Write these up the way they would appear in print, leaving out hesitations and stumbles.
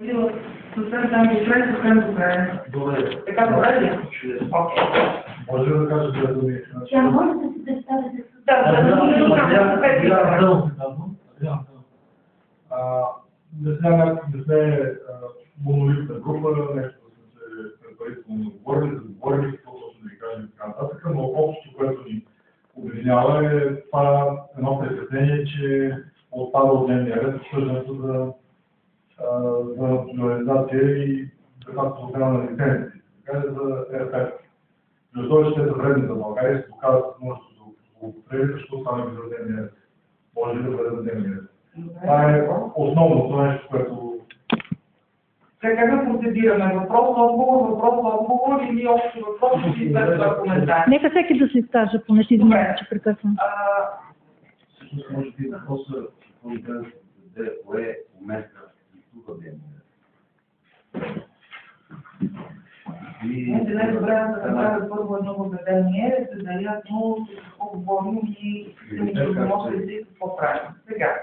Съвсем там и след, съвсем добре. Добре. Така добре ли? Окей. Може да кажа две думи? Тя може да се представи за Не сме монолитна група, нещо да сме се предварително говорили, какво точно да ви кажем и така нататък, но общото, което ни обединява е това едно притеснение, че отпада от дневния ред обсъждането за национализация и дебата за отмяна на лицензии, така за РП. Защото ще са вредни за България, се доказват с множеството злоупотреби, защото това не би за дневния ред. Може ли да бъде за дневния ред? Това е основното нещо, което... Сега да процедираме. Въпрос-отговор или общо въпрос, или след това коментар? Нека всеки да се изкаже, поне си извинявам, че прекъсвам. Всъщност, може би въпросът, който да кое момента и тук дневния ред. Не е добре да направя първо едно въведение, за да ясно какво говорим и правомощите и какво правим. Сега,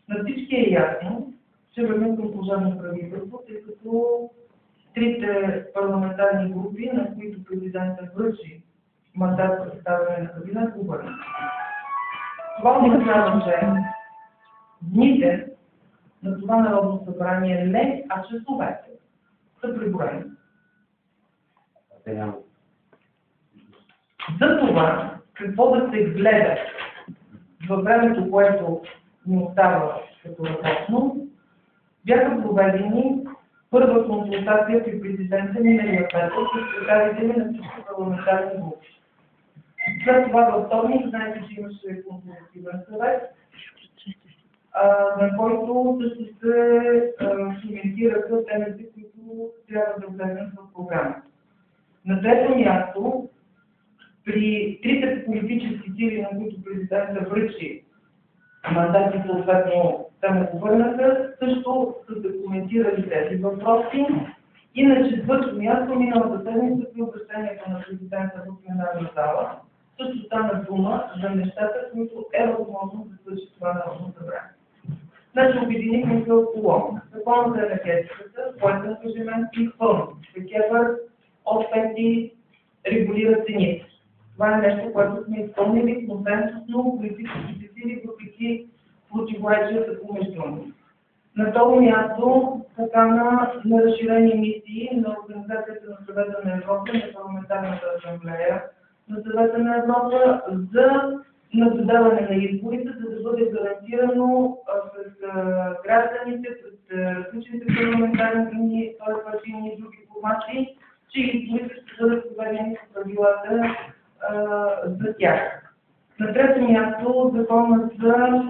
на всички е ясно, че вървим към служебно правителство, тъй като трите парламентарни групи, на които президентът връчи мандат за съставяне на кабинет, го върнат. Това означава, че дните на това Народно събрание не, а часовете са преброени. За това, какво да се гледа във времето, което ни остава като въпросно, бяха проведени първа консултация при президента миналия петък с представители на всички парламентарни групи. След това във вторник, знаете, че имаше консултативен съвет, на който също се коментираха темите, които трябва да влезем в програмата. На трето място, при трите политически сили, на които президента връчи мандат и съответно те му повърнаха, също са се коментирали тези въпроси. И на четвърто място, миналата седмица при обръщението на президента в пленарна зала, също стана дума за нещата, които е възможно да свърши това Народно събрание. Значи обединихме се около Закона за енергетиката, поет ангажимент и фонд. Такива от пети регулира цените. Това е нещо, което сме изпълнили консенсусно, политическите сили, въпреки противоречията помежду ни. На второ място, покана на разширени мисии на Организацията на Съвета на Европа, на Парламентарната асамблея на Съвета на Европа за наблюдаване на изборите, за да бъде гарантирано пред гражданите, пред различните парламентарни, партийни и други формации, че изборите ще бъдат проведени по правилата за тях. На трето място, Законът за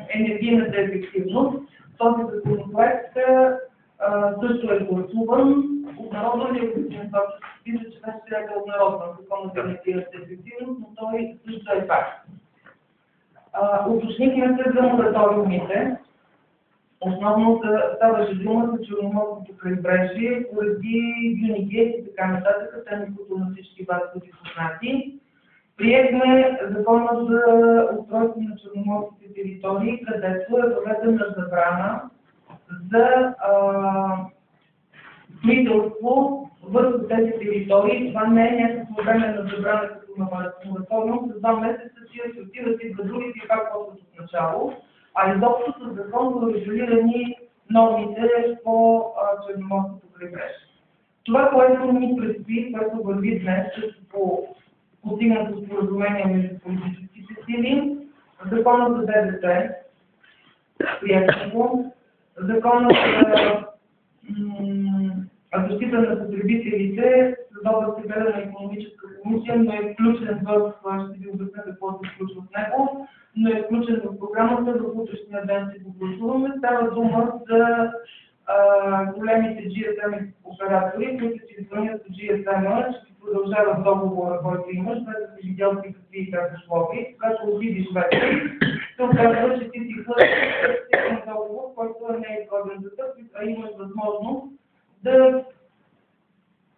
енергийната ефективност. Този законопроект също е гласуван. Обнародван ли господин Сочев? Вижда, че вече трябва да е обнародван Законът за енергийната ефективност, но той също е факт. Уточнихме се за мораториумите. Основно ставаше дума за Черноморското крайбрежие, поради Юнигейт и така нататък, теми, които на всички вас са познати. Приехме Закона за устройство на черноморските територии, където е въведена забрана за строителство върху тези територии. Това не е някакво време на забрана като на мораториум. За 2 месеца си асоциират и другите и пак почват от начало, а изобщо с закон са регулирани нормите по Черноморското крайбрежие. Това, което ни предстои, което върви днес, по постигнато споразумение между политическите сили, Законът за ДДС, приятели го, Законът за защита на потребителите, създава се гледа на икономическа комисия, но е включен в, ще ви обясня какво се случва в него, но е включен в програмата, в утрешния ден ще го гласуваме. Става дума за големите GSM оператори, които си звънят от GSM-а, ще продължават договора, който имаш, без да си видял при какви и как условия. Когато отидеш вече, се оказва, че ти си хвършиш договор, който не е изгоден за теб, а имаш възможност да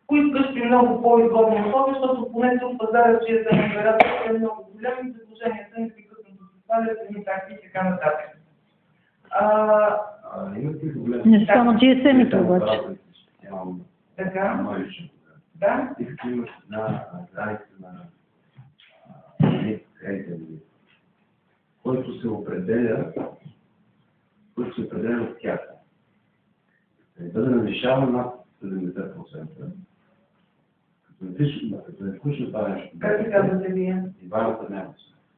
поискаш при много по-изгодни условия, защото поне тук пазара GSM оператор е много голям и предложенията непрекъснато се свалят, едни такси и така нататък. Имате ли проблем? Не само GSM-ите обаче. Специално Така, мой личен проблем. да. Тъй като имаш една граница на кредитен лимит, който се определя от тях. Бъде надвишаван над 70%. Като не включва това нещо. Как ви казвате вие? И двамата няма.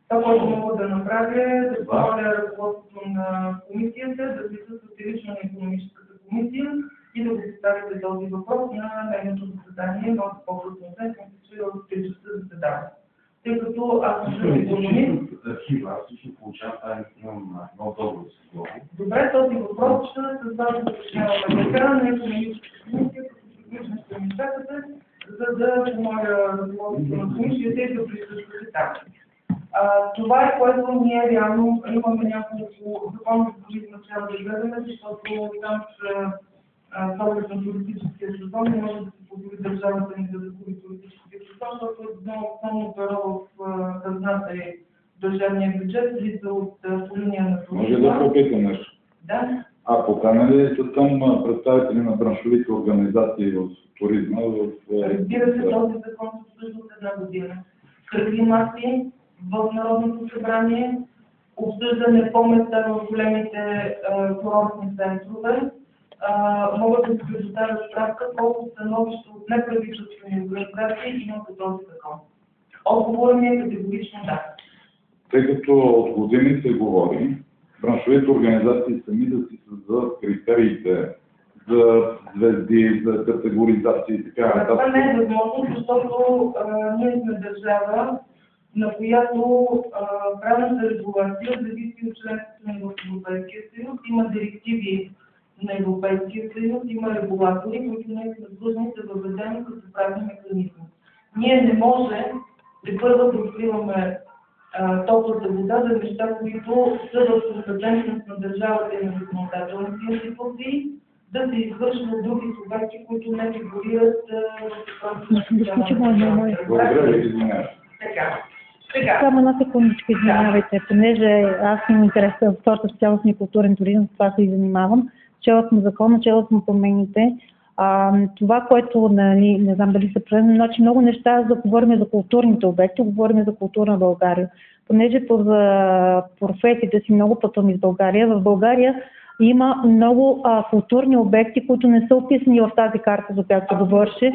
Това, което мога да направя, е да помоля ръководството на комисията да присъствате лично на икономическата комисия и да го поставите този въпрос на нейното заседание малко по-късно днес, мисля, че от 3 часа заседава. Тъй като аз съм икономист. Архива, аз лично получавам това, имам много договор с това. Добре, този въпрос с вас да уточняваме така на икономическата комисия, като приключим с комитетата, за да помоля ръководството на комисията и да присъствате там. Това е, което ние реално имаме няколко закони, които трябва да гледаме, защото там с оглед на туристическия сезон не може да се позволи държавата ни да загуби туристическия сезон, защото едно основно перо в хазната е държавния бюджет, влиза от по линия на туризма. Може да попитам нещо? Да. Поканали са там представители на браншовите организации в туризма? Разбира се, този закон се обсъжда от една година. Кръгли маси в Народното събрание, обсъждане по места в големите курортни центрове. Могат да се предоставят справка колко становища от неправителствени организации има по този закон. Отговорът ми е категорично да. Тъй като от години се говори, браншовите организации сами да си създадат критериите за звезди, за категоризации и така нататък. Това не е възможно, защото ние сме държава, на която правната регулация зависи от членството ни в Европейския съюз. Има директиви на Европейския съюз, има регулатори, които ние сме длъжни да въведем като правни механизми. Ние не може да първо да откриваме топлата вода за неща, които са в компетентност на държавата и на законодателните институции, да се извършват от други субекти, които не фигурират в Благодаря ви, извинявам. Така. Само една секундичка, извинявайте, понеже аз имам интерес в втората специалност на културен туризъм, с това се и занимавам. Чела съм закона, чела съм промените. Това, което, не знам дали се прави, значи много неща, за да говорим за културните обекти, говорим за културна България. Понеже за професиите си много пътувам из България, в България има много културни обекти, които не са описани в тази карта, за която говореше,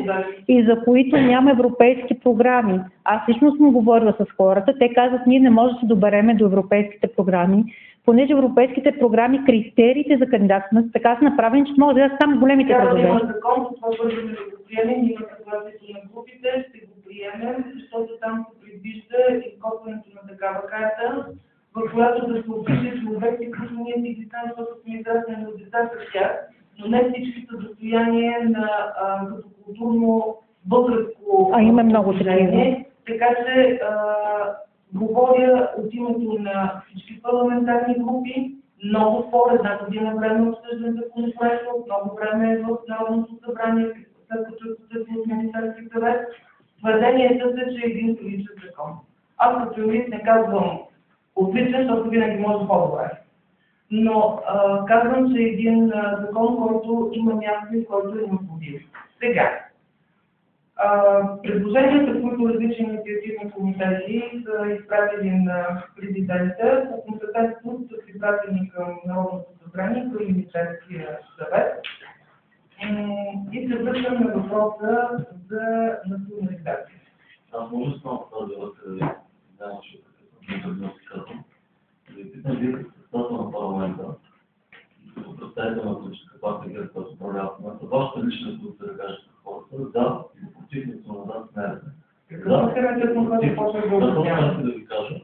и за които няма европейски програми. Аз лично съм говорила с хората, те казват, ние не можем да се добереме до европейските програми, понеже европейските програми, критериите за кандидатстване са така са направени, че могат да дадат само големите градове. Трябва да има закон, това бързо да го приемем, има съгласието на групите, ще го приемем, защото там се предвижда изготвянето на такава карта, в която да се опише с обекти, които ние си ги знаем, защото сме израснали от деца с тях, но не всички са достояние на като културно българско има много такива. Така че говоря от името на всички парламентарни групи, много спор, една година време обсъждане законопроекта, много време в Народното събрание, след като е посетил от Министерския съвет. Твърдението е, че е един приличен закон. Аз като юрист не казвам отличен, защото винаги може по-добре. Но казвам, че е един закон, който има място и който е необходим. Сега, предложенията, които различни инициативни комитети са изпратили на президента, по компетентност са изпратени към Народното събрание, към Министерския съвет. И се връщам на въпроса за национализация. Аз може само това да че питам вие като председател на парламента и като представител на политическа партия, която управлява в момента, вашата лична позиция да кажете хората за и против национализация на Какво да ви кажа,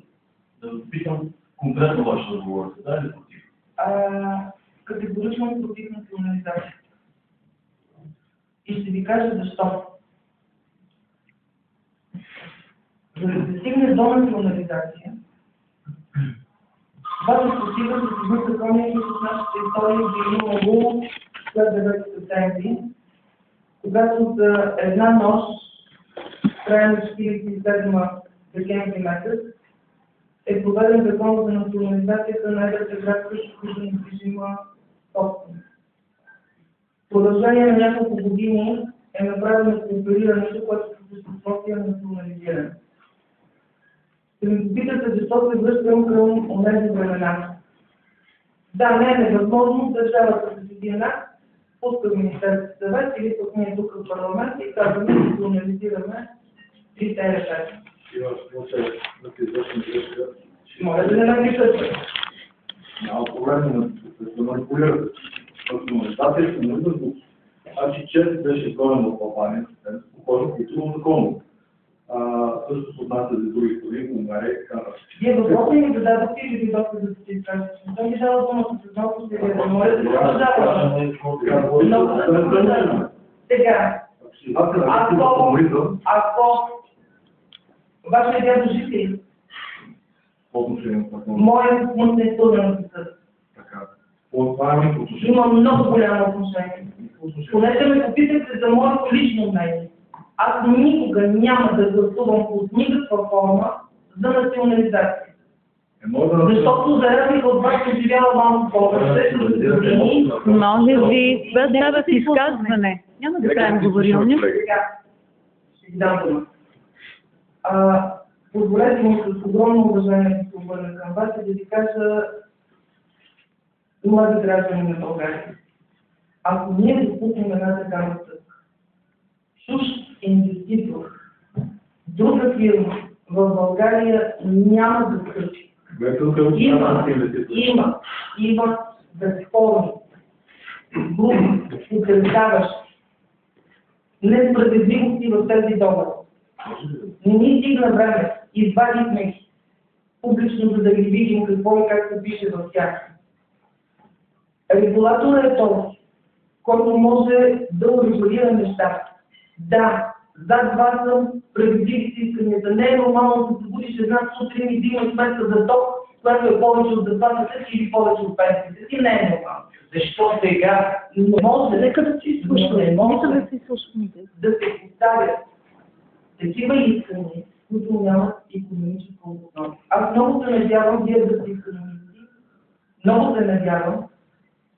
да ви питам конкретно вашето отговор, да или против? Категорично против национализация. И ще ви кажа защо. За да се стигне до национализация, това се постига с едни закони, които в нашата история би имало след 9 септември, когато за една нощ, края на 47 декември месец, е проведен закон за национализацията на една градска недвижима собственост. В продължение на няколко години е направено кооперирането, което по същество е национализиране. Ще ми попитате защо се връщам към онези времена. Да, не е невъзможно държавата с един акт пуска в Министерския съвет или пък ние тук в парламента и казваме да национализираме трите решения. Моля да не напишете. Няма проблем да се манипулирате. Национализацията не възможно. Значи, че беше изгонен от Албания, спокойно, културно законно. Също се отнася за други страни, Унгария и така нататък. Вие въпроса ми зададохте или ви доста да се изкажете? Не съм ви дала думата с много сега, да моля да продължавате. Сега, ако вашия дядо жив ли? Моят смърт е студен съд. Има много голямо отношение. Понеже ме попитате за моето лично мнение, аз никога няма да гласувам под никаква форма за национализация. Защото за разлика от вас съм живяла малко повече, години. Моля ви, това с изказване. Няма да правим говорилни. Ще ви дам дума. Позволете ми с огромно уважение да се обърна към вас и да ви кажа, млади граждани на България. Ако ние допуснем една такава стъпка, чужд инвеститор, друга фирма в България няма да стъпи. Има безспорни, груби, утвърждаващи несправедливости в тези договори. Не ни стигна време, извадихме ги публично, за да ги видим какво и как се пише в тях. Регулаторът е този, който може да урегулира нещата. Да, зад вас съм, справедливи с исканията. Не е нормално да се будиш една сутрин и да имаш сметка за ток, която е повече от заплатата си или повече от пенсията си. Не е нормално. Защо сега не може Нека да си изслушваме. Да се изслушваме. Да се поставят такива искания, които нямат икономическа основа. Аз много се надявам вие да сте икономисти, много се надявам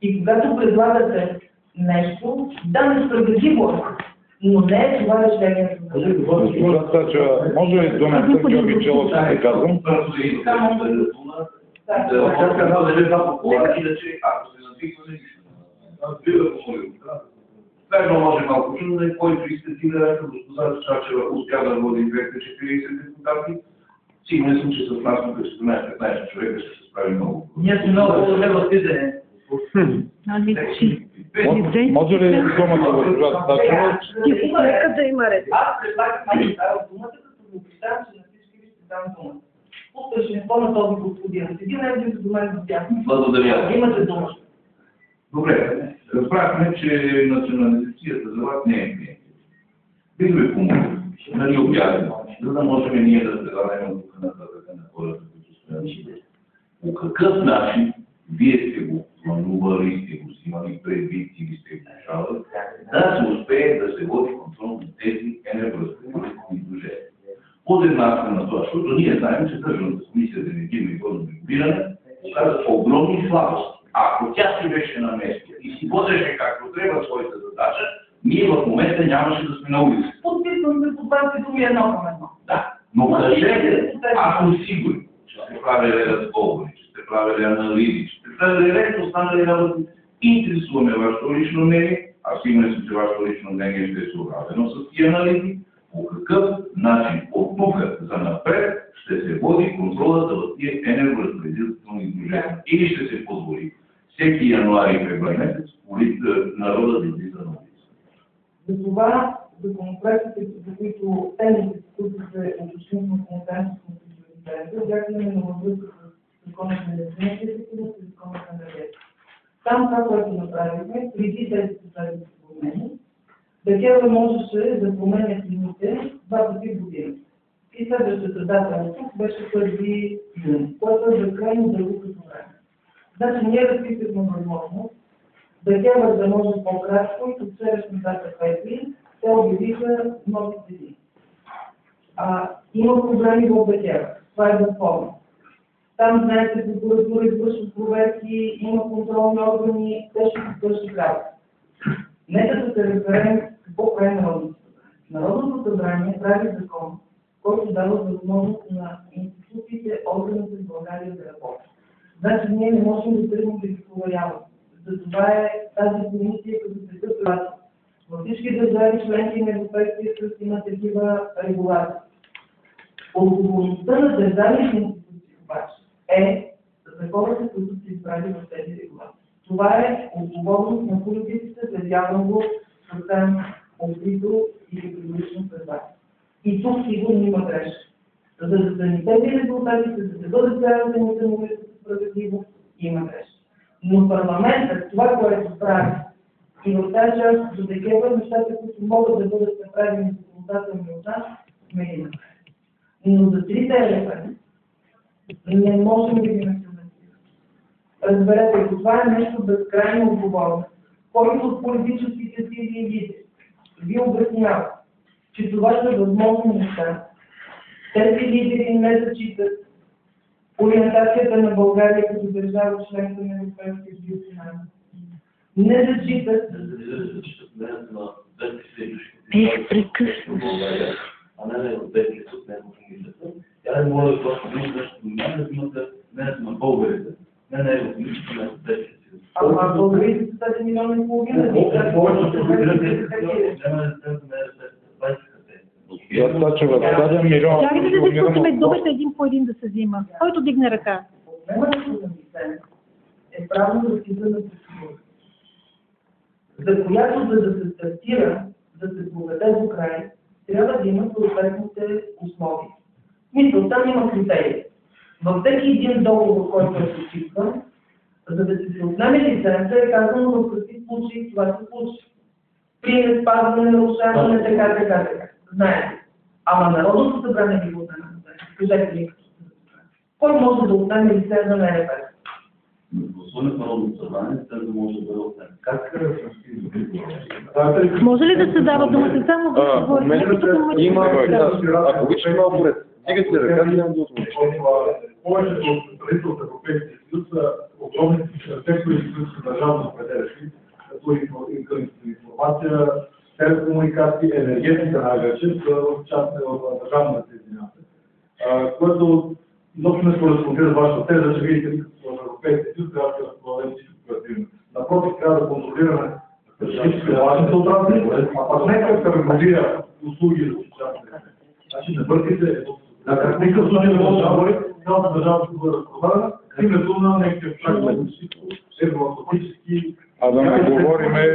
и когато предлагате нещо, да, несправедливо, но не е това решението. Госпожа Цачева, може ли до мен Георги Челов да се казвам? Верно, може малко чудно, който искате да госпожа Цачева успя да води 240 депутати. Сигурен съм, че с нас тук 14-15 човека ще се справи много. Ние сме много възпитани. Може ли думата госпожа Цачева? Нека да има ред. Аз предлагам да дам думата, като го представям, че на всички ви ще дам думата. По същество на този господин. Седи най-близо до мен дясно. Благодаря. Имате дума. Добре, разбрахме, че национализацията за вас не е приемлива. Бих ви помогли да ни обявим, за да можем ние да предадем от тук нататък на хората, които стоят. По какъв начин вие сте го планували, сте го взимали предвид или сте го решавали, да се успее да се води контрол на тези енергоразпределителни бюджети. От една страна това, защото ние знаем, че Държавната комисия за енергийно и водно регулиране показва огромни слабости. Ако тя си беше на място и си водеше както трябва своята задача, ние в момента нямаше да сме на улица. Подписвам се по 20 думи едно към едно. Да, но кажете, аз съм сигурен, че сте правили разговори, че сте правили анализи, че сте правили ред останали работи. Интересуваме вашето лично мнение, аз сигурен съм, че вашето лично мнение ще е съобразено с тия анализи. По какъв начин от тук за напред ще се води контролата в тия енергоразпределителни бюджети? Или ще се позволи всеки януари и февруари месец народа да излиза на улица? За това законопроектите, за които темите, които се уточнят в консенсусното бюджета, бяха именно във връзка с Закона за енергийната ефективност и Закона за енергетика. Там това, което направихме, преди тези последните промени, ДКЕВР можеше да променя цените 2 пъти в година. И следващата дата на тук беше 1 юни, което е за крайно дълго като време. Значи ние разписахме възможност ДКЕВР да може по-кратко и от следващата дата 5 те обявиха нови цени. Има проблеми в ДКЕВР. Това е безспорно. Там, знаете, прокуратура извършва проверки, има контролни органи, те ще се свършат работа. Нека да се разберем какво прави Народното събрание. Народното събрание прави закон, който дава възможност на институциите, органите в България да работят. Значи ние не можем да тръгнем да ги проверяваме. Затова е тази комисия като такъв плата. Във всички държави членки на Европейския съюз има такива регулации. Отговорността на държавните институции обаче е за хората, които са избрали в тези регулации. Това е отговорност на политиците, заявявам го съвсем открито и категорично пред вас. И тук сигурно има грешка. За да са ни тези резултатите, за да бъдат гражданите на улицата справедливо, има грешка. Но парламентът, това, което прави, и в тази част за декември нещата, които могат да бъдат направени законодателни от нас, сме ги направили. Но за трите елемента не можем да ги национализираме. Разберете, това е нещо безкрайно отговорно. Който от политическите сили и лидери ви обяснява, че това са възможни неща. Тези лидери не зачитат ориентацията на България като държава членка на Европейския съюз. Не зачитат. Бих прекъснал. А не на Европейския съд, не на комисията. Тя не може да просто нещо внимание, да имате мнението на българите, не на Европейския на Европейския съюз. Ама българите са 7 милиона и половина. Чакайте да се слушаме думите един по един да се взима. Който дигне ръка. Проблемът на Висен е правно разписана процедура, за която да се стартира, да се проведе до край, трябва да има съответните условия. Мисля, там има критерии. Във всеки един договор, който е подписан, за да се отнеме лиценза, е казано в какви случаи това се случи. При неспазване, нарушаване, така. Знаете. Ама Народното събрание ги го отнема. Кажете ли? Кой може да отнеме лиценза на ЕРП? Гласуване в Народното събрание, лиценза може да бъде отнема. Може ли да се дава думата само да говори? Ако обичаш малко ред, дигате ли ръка, няма да отмучите. Повечето от правителствата в Европейския съюз са огромни сектори, които са държавно определящи, като информация, телекомуникации, енергетика най-вече, са в част в държавната съединяване. Което изобщо не кореспондира с вашата теза, че видите ли като в Европейския съюз трябва да разполагаме всичко оперативно. Напротив, трябва да контролираме всички важните отрасли, а пък нека се регулира услуги за частните. Значи не бъркайте, в никакъв случай не може да говори, цялата държава ще бъде разпродадена, името на някакъв евроатлантически. А да не говорим за...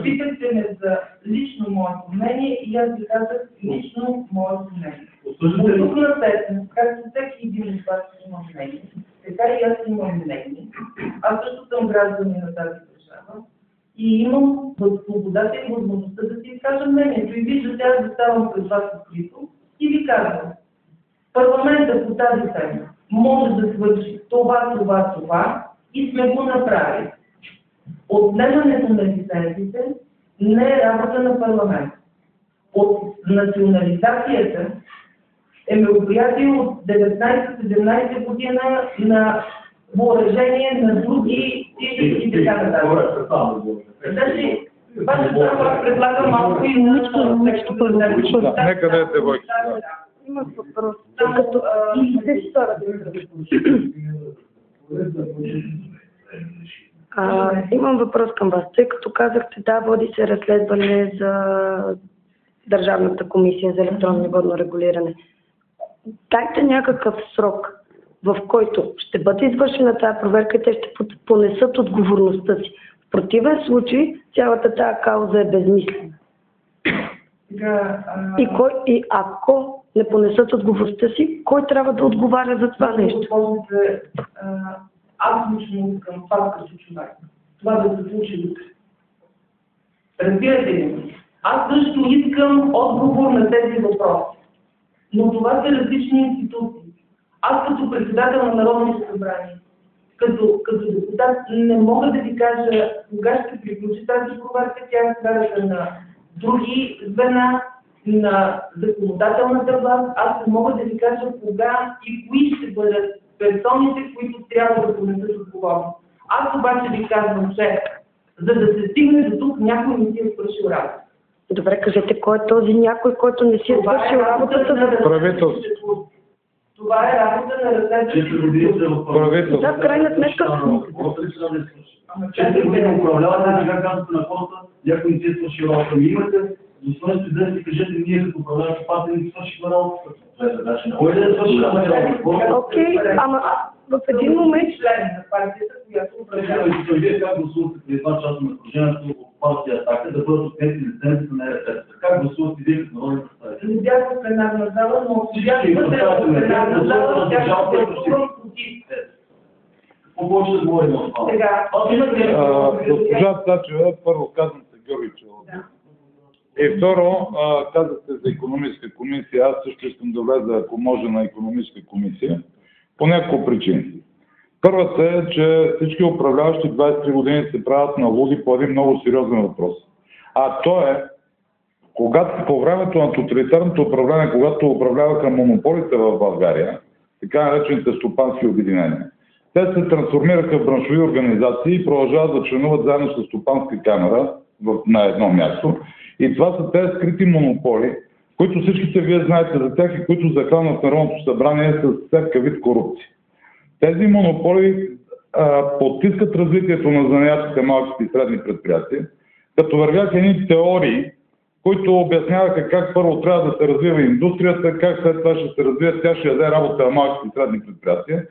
Питахте ме за лично моето мнение и аз ви казах лично моето мнение. От тук насетне, както всеки един от вас има мнение, така и аз имам мнение. Аз също съм гражданин на тази държава и имам свободата и възможността да си изкажа мнението. И виждате, аз да ставам пред вас открито и ви казвам, парламентът по тази тема може да свърши това и сме го направили. Отнемането на лицензите не е работа на парламент. От национализацията е мероприятие от 19-17 година на въоръжение на други сили и така нататък. Значи, аз предлагам малко и Момичето първо. Нека да е девойки. Има въпрос. Като и се стара. Имам въпрос към вас. Тъй като казахте, да, води се разследване за Държавната комисия за електронно и водно регулиране. Дайте някакъв срок, в който ще бъде извършена тази проверка и те ще понесат отговорността си. В противен случай цялата тази кауза е безмислена. И ако не понесат отговорността си, кой трябва да отговаря за това нещо? Аз лично искам пак като човек. Това да се случи утре. Разбирате ли? Аз също искам отговор на тези въпроси. Но това са различни институции. Аз като председател на Народното събрание, като депутат не мога да ви кажа кога ще приключи тази проверка. Тя е сферата на други звена, на законодателната власт. Аз не мога да ви кажа кога и кои ще бъдат персоните, които трябва да понесат отговорност. Аз обаче ви казвам, че за да се стигне до тук, някой не си е свършил работа. Добре, кажете кой е този някой, който не си е свършил работата за Правителство. Това е работа на разследващите. Правителство. Да, в крайна сметка. 4 години управлявате, сега казвате на хората, някой не си е свършил работа. Имате достойнство да си кажете, ние като управляващи партии не свършихме работа. Кой да е свършил работа? Окей, ама в един момент... Член на партията, която управлява. Вие как гласувате преди 2 часа на пружението от партия Атака да бъдат отнети лицензите на РТС? Как гласувате вие като народни представители? Не бях в пленарна зала, но бях вътре в пленарна зала, тя ще се гласувам против. По-повече да говорим от това. Сега, Госпожа Цачева, първо казвате Георги Челов. И второ, казахте за икономическа комисия. Аз също искам да влеза, ако може, на икономическа комисия. По няколко причини. Първата е, че всички управляващи 23 години се правят на луди по един много сериозен въпрос. А то е, когато по времето на тоталитарното управление, когато управляваха монополите в България, така наречените стопански обединения, те се трансформираха в браншови организации и продължават да членуват заедно с стопанска камера на едно място. И това са тези скрити монополи, които всичките вие знаете за тях и които захранват Народното събрание с всякакъв вид корупция. Тези монополи потискат развитието на занаятите, малките и средни предприятия, като вървяха едни теории, които обясняваха как първо трябва да се развива индустрията, как след това ще се развие, тя ще даде работа на малките и средни предприятия.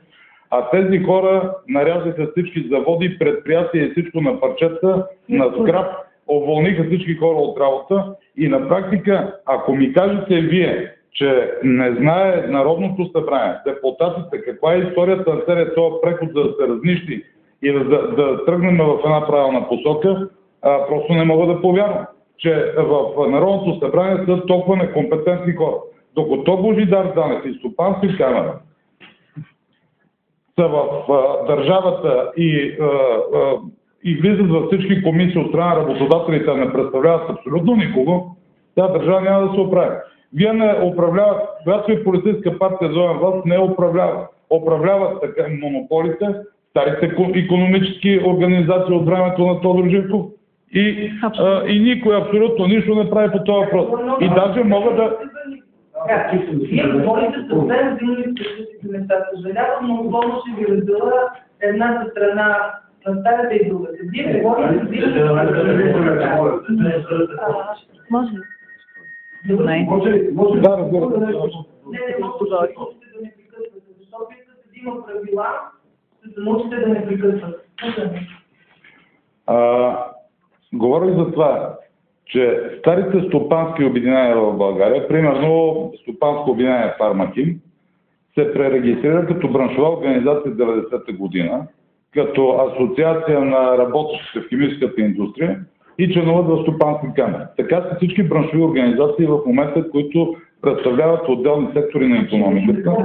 А тези хора нарязаха всички заводи, предприятия и всичко на парчета, на скрап, уволниха всички хора от работа и на практика, ако ми кажете вие, че не знае Народното събрание, депутатите, каква е историята на целият този преход, за да се разнищи и да тръгнем в една правилна посока, просто не мога да повярвам, че в Народното събрание са толкова некомпетентни хора. Докато Божидар Данев и Стопански камера са в държавата и влизат във всички комисии от страна работодателите, не представляват абсолютно никого, тази държава няма да се оправи. Вие не управляват, която и политическа партия зоен власт не управлява. Управляват така монополите, старите икономически организации от времето на Тодор Живков и никой абсолютно нищо не прави по този въпрос. И даже могат да... Вие говорите съвсем взимали същите места. Съжалявам, но отново ще ви раздела едната страна на старата и другата. Вие говорите Може ли? Може Да, разбира се. Не можете да не прекъсвате, защото искате да има правила, ще се научите да не прекъсвате. Говорих за това, че старите стопански обединения в България, примерно стопанско обединение Фармаким, се пререгистрира като браншова организация в 90-та година, като асоциация на работещите в химическата индустрия и членуват в стопански камери. Така са всички браншови организации в момента, които представляват отделни сектори на икономиката.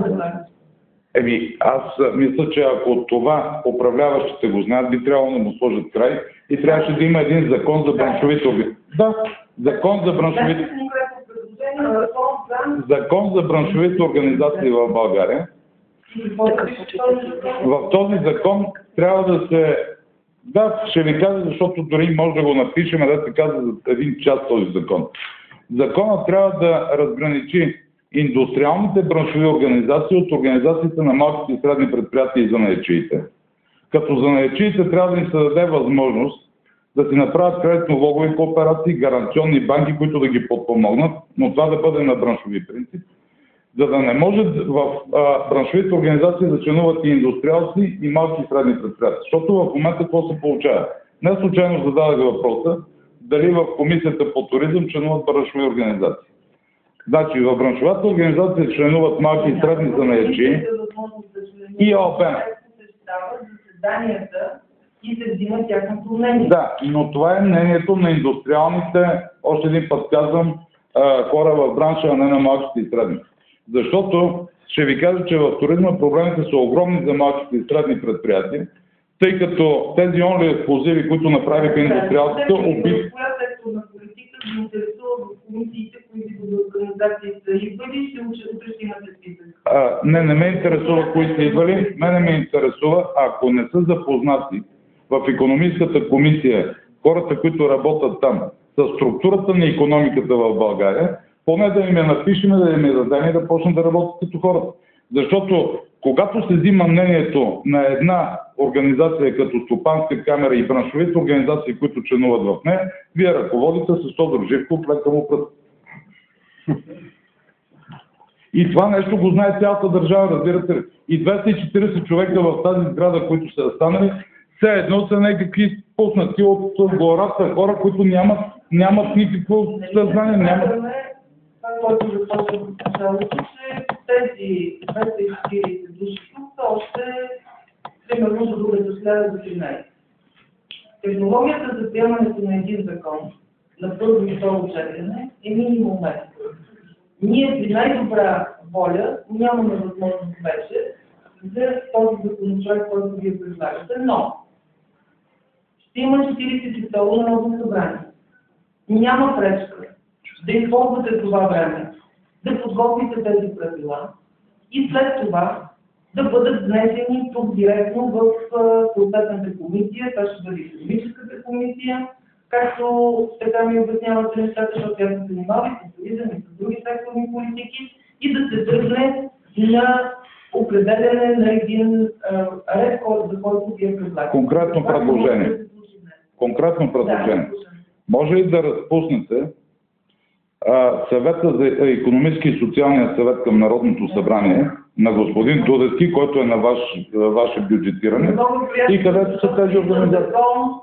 Аз мисля, че ако това управляващите го знаят, би трябвало да му сложат край и трябваше да има един закон за браншовите организации. Да, закон за браншовите... Закон за браншовите организации в България. В този закон трябва да се... Да, ще ви кажа, защото дори може да го напишем, да се казва за един час този закон. Законът трябва да разграничи индустриалните браншови организации от организациите на малките и средни предприятия и занаятчиите. Като занаятчиите трябва да им се даде възможност да си направят кредитно-влогови кооперации, гаранционни банки, които да ги подпомогнат, но това да бъде на браншови принцип, за да не може в браншовите организации да членуват и индустриалци и малки и средни предприятия. Защото в момента какво се получава? Не случайно зададах въпроса дали в комисията по туризъм членуват браншови организации. Значи в браншовата организация членуват малки и средни занаятчии и ОПН. И се взима тяхното мнение. Да, но това е мнението на индустриалните, още един път казвам, хора в бранша, а не на малките и средни. Защото ще ви кажа, че в туризма проблемите са огромни за малките и средни предприятия, тъй като тези онли експлозиви, които направиха индустриалците, убиха. Коя секторна политика ви интересува в комисиите, които до организации са идвали, утре ще имате списък? Не ме интересува кои са идвали. Мене ме интересува, ако не са запознати в икономическата комисия хората, които работят там, с структурата на икономиката в България, поне да им я напишем, да им я дадем и да почнат да работят като хората. Защото когато се взима мнението на една организация като Стопанска камера и браншовите организации, които членуват в нея, вие ръководите с Тодор Живков, лека му пръст. И това нещо го знае цялата държава, разбирате ли. И 240 човека в тази сграда, които са останали, все едно са някакви пуснати от гората хора, които нямат никакво съзнание. Това, което започва в началото, че тези 240 души тук са още примерно за другата 1013. Технологията за приемането на един закон на първо и второ четене е минимум месец. Ние при най-добра воля нямаме възможност вече за този законопроект, който вие предлагате, но ще има 42 Народно събрание. Няма пречка да използвате това време, да подготвите тези правила и след това да бъдат внесени тук директно в съответната комисия, това ще бъде икономическата комисия, както така ми обяснявате нещата, защото тя се занимава и с туризъм и с други секторни политики и да се тръгне на определене на един ред, за който вие предлагате. Конкретно предложение. Може ли да разпуснете съвета за икономически и социалния съвет към Народното събрание на господин Дудевски, който е на ваше бюджетиране и където са тези организации?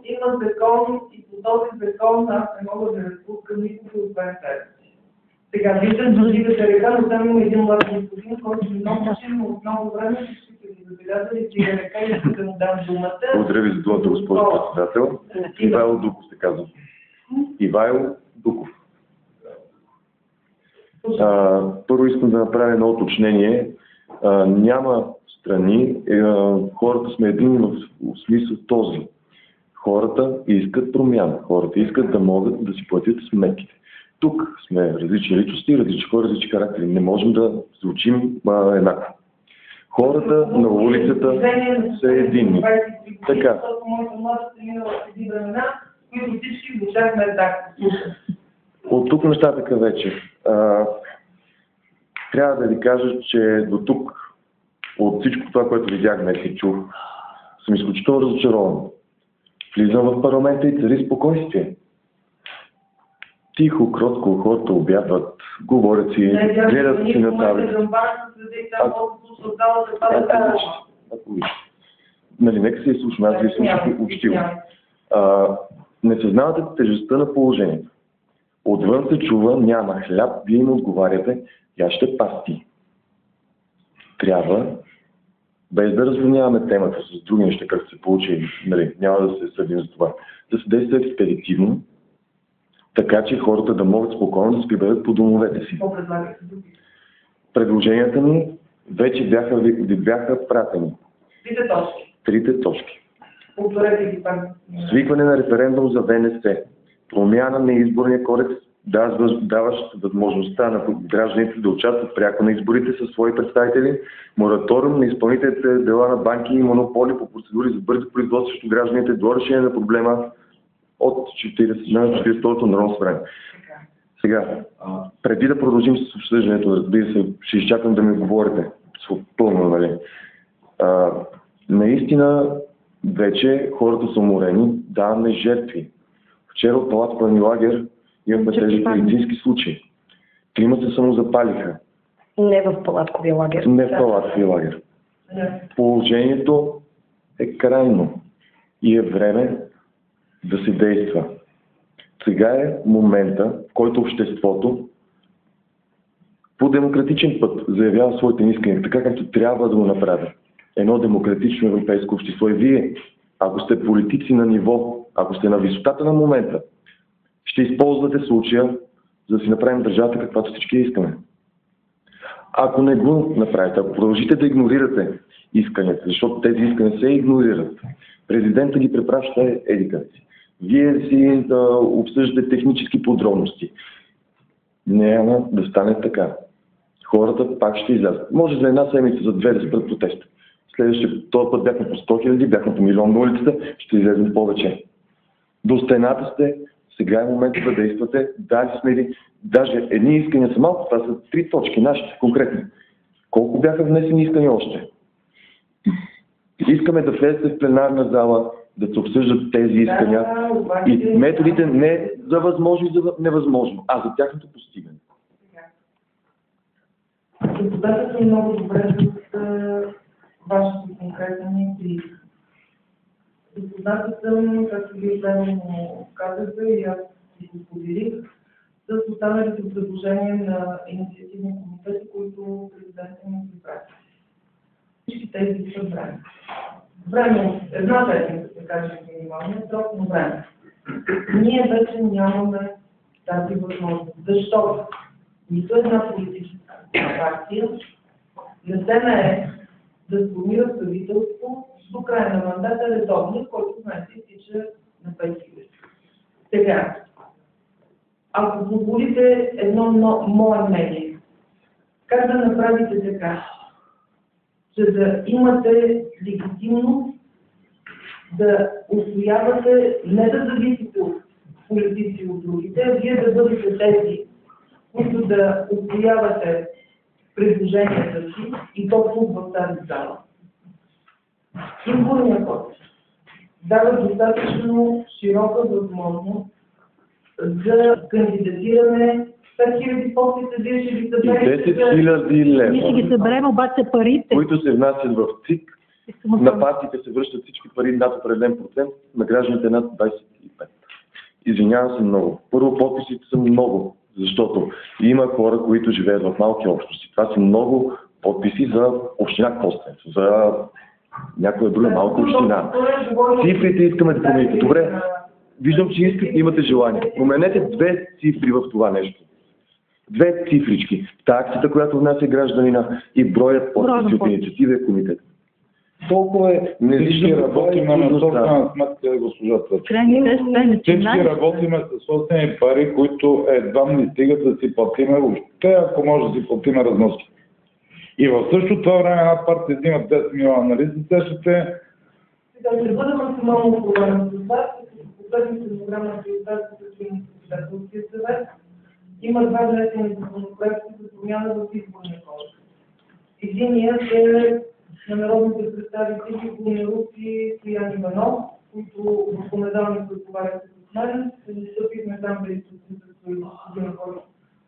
Има закон и по този закон аз не мога да разпускам никога от 2 седмици. Сега виждам, че дигате река, но там има един млад господин, който много машинно от много време ще ви забелязали, че е река и ще да му дам думата. Благодаря ви за думата, госпожо председател. Ивайло Дуков се казва. Ивайло Дуков. Първо искам да направя едно уточнение. Няма страни, хората сме едини в смисъл този. Хората искат промяна, хората искат да могат да си платят сметките. Тук сме различни личности, различни хора, различни характери. Не можем да звучим еднакво. Хората на улицата са единни. Така. От тук нещата вече. Трябва да ви кажа, че до тук, от всичко това, което видях днес и чух, съм изключително разочарован. Влизам в парламента и цари спокойствие. Тихо, кротко, хората обядват, говорят си, гледат си на таблица. Нали, нека се изслушам, аз ви слушах учтиво. Не съзнавате тежестта на положението. Отвън се чува, няма хляб, вие им отговаряте, я ще пасти. Трябва, без да разводняваме темата с други неща, как се получи, нали, няма да се съдим за това, да се действа експедитивно, така че хората да могат спокойно да се приберат по домовете си. Предложенията ми вече бяха пратени. Трите точки. Свикване на референдум за ВНС. Промяна на изборния кодекс, даващ възможността на гражданите да участват пряко на изборите със свои представители, мораториум на изпълнителните дела на банки и монополи по процедури за бързи производства срещу гражданите до решение на проблема от 40-то Народно събрание. Сега, преди да продължим с обсъждането, разбира се, ще изчакам да ми говорите пълно, нали? Наистина, вече хората са уморени, даваме жертви. Вчера от палатката ни лагер имахме тежки медицински случаи. Трима се самозапалиха. Не в палатковия лагер. Не в палатковия лагер. Положението е крайно и е време да се действа. Сега е момента, в който обществото по демократичен път заявява своите искания, така както трябва да го направи. Едно демократично европейско общество. И вие, ако сте политици на ниво, ако сте на висотата на момента, ще използвате случая, за да си направим държавата каквато всички искаме. Ако не го направите, ако продължите да игнорирате исканията, защото тези искания се игнорират, президента ги препраща едикъде си. Вие си обсъждате технически подробности. Няма да стане така. Хората пак ще излязат. Може за една седмица, за две да спрат протеста. Следващия, този път бяхме по 100 000, бяхме по милион на улицата, ще излезем повече. До стената сте, сега е момент да действате. Дали сме ли, даже едни искания са малко, това са 3 точки, нашите, конкретни. Колко бяха внесени искания още? Искаме да влезете в пленарна зала, да се обсъждат тези искания и методите не за възможно и за невъзможно, а за тяхното постигане. Депутатът е много добре с вашето конкретни критики. Депутатът съм, както вие правилно казахте и аз си го споделих, с останалите предложения на инициативни комитети, които президентът ни припрати. Всички тези са време. Време, една седмица, да кажем минималния срок, но време. Ние вече нямаме тази възможност. Защото нито една политическа партия не се нае да сформира правителство до края на мандата редовно, който знаете изтича на 5 юли. Сега, ако позволите едно мое мнение, как да направите така, че да имате легитимност да усвоявате, не да зависите от политици от другите, а вие да бъдете тези, които да усвоявате предложенията си и то тук в тази зала. Изборният кодекс дава достатъчно широка възможност за кандидатиране 5000 подписа, вие ще ги съберете. 10 000 лева. Ние ще ги съберем, обаче парите. Които се внасят в ЦИК, на партиите се връщат всички пари над определен процент, на гражданите над 25. Извинявам се много. Първо, подписите са много, защото има хора, които живеят в малки общности. Това са много подписи за община Костенец, за някоя друга малка община. Цифрите искаме да промените. Добре, виждам, че имате желание. Променете 2 цифри в това нещо. 2 цифрички. Таксата, която внася гражданина и броят подписи от инициативния комитет. Толкова е. Не всички работим на собствена сметка, госпожа Цачева. Всички работиме с собствени пари, които едва не стигат да си платиме въобще, ако може да си платиме разноски. И в същото това време една партия взима 10 милиона, нали се сещате? Сега ще бъда максимално отговорен с вас, като последните програма на Председателския председателския съвет има 2 внесени законопроекти за промяна в изборния кодекс. Единият е на народните представители Гунеров и Стоян Иванов, които в понеделник разговаряха с мен. Стъпихме там да изслушаме господин, който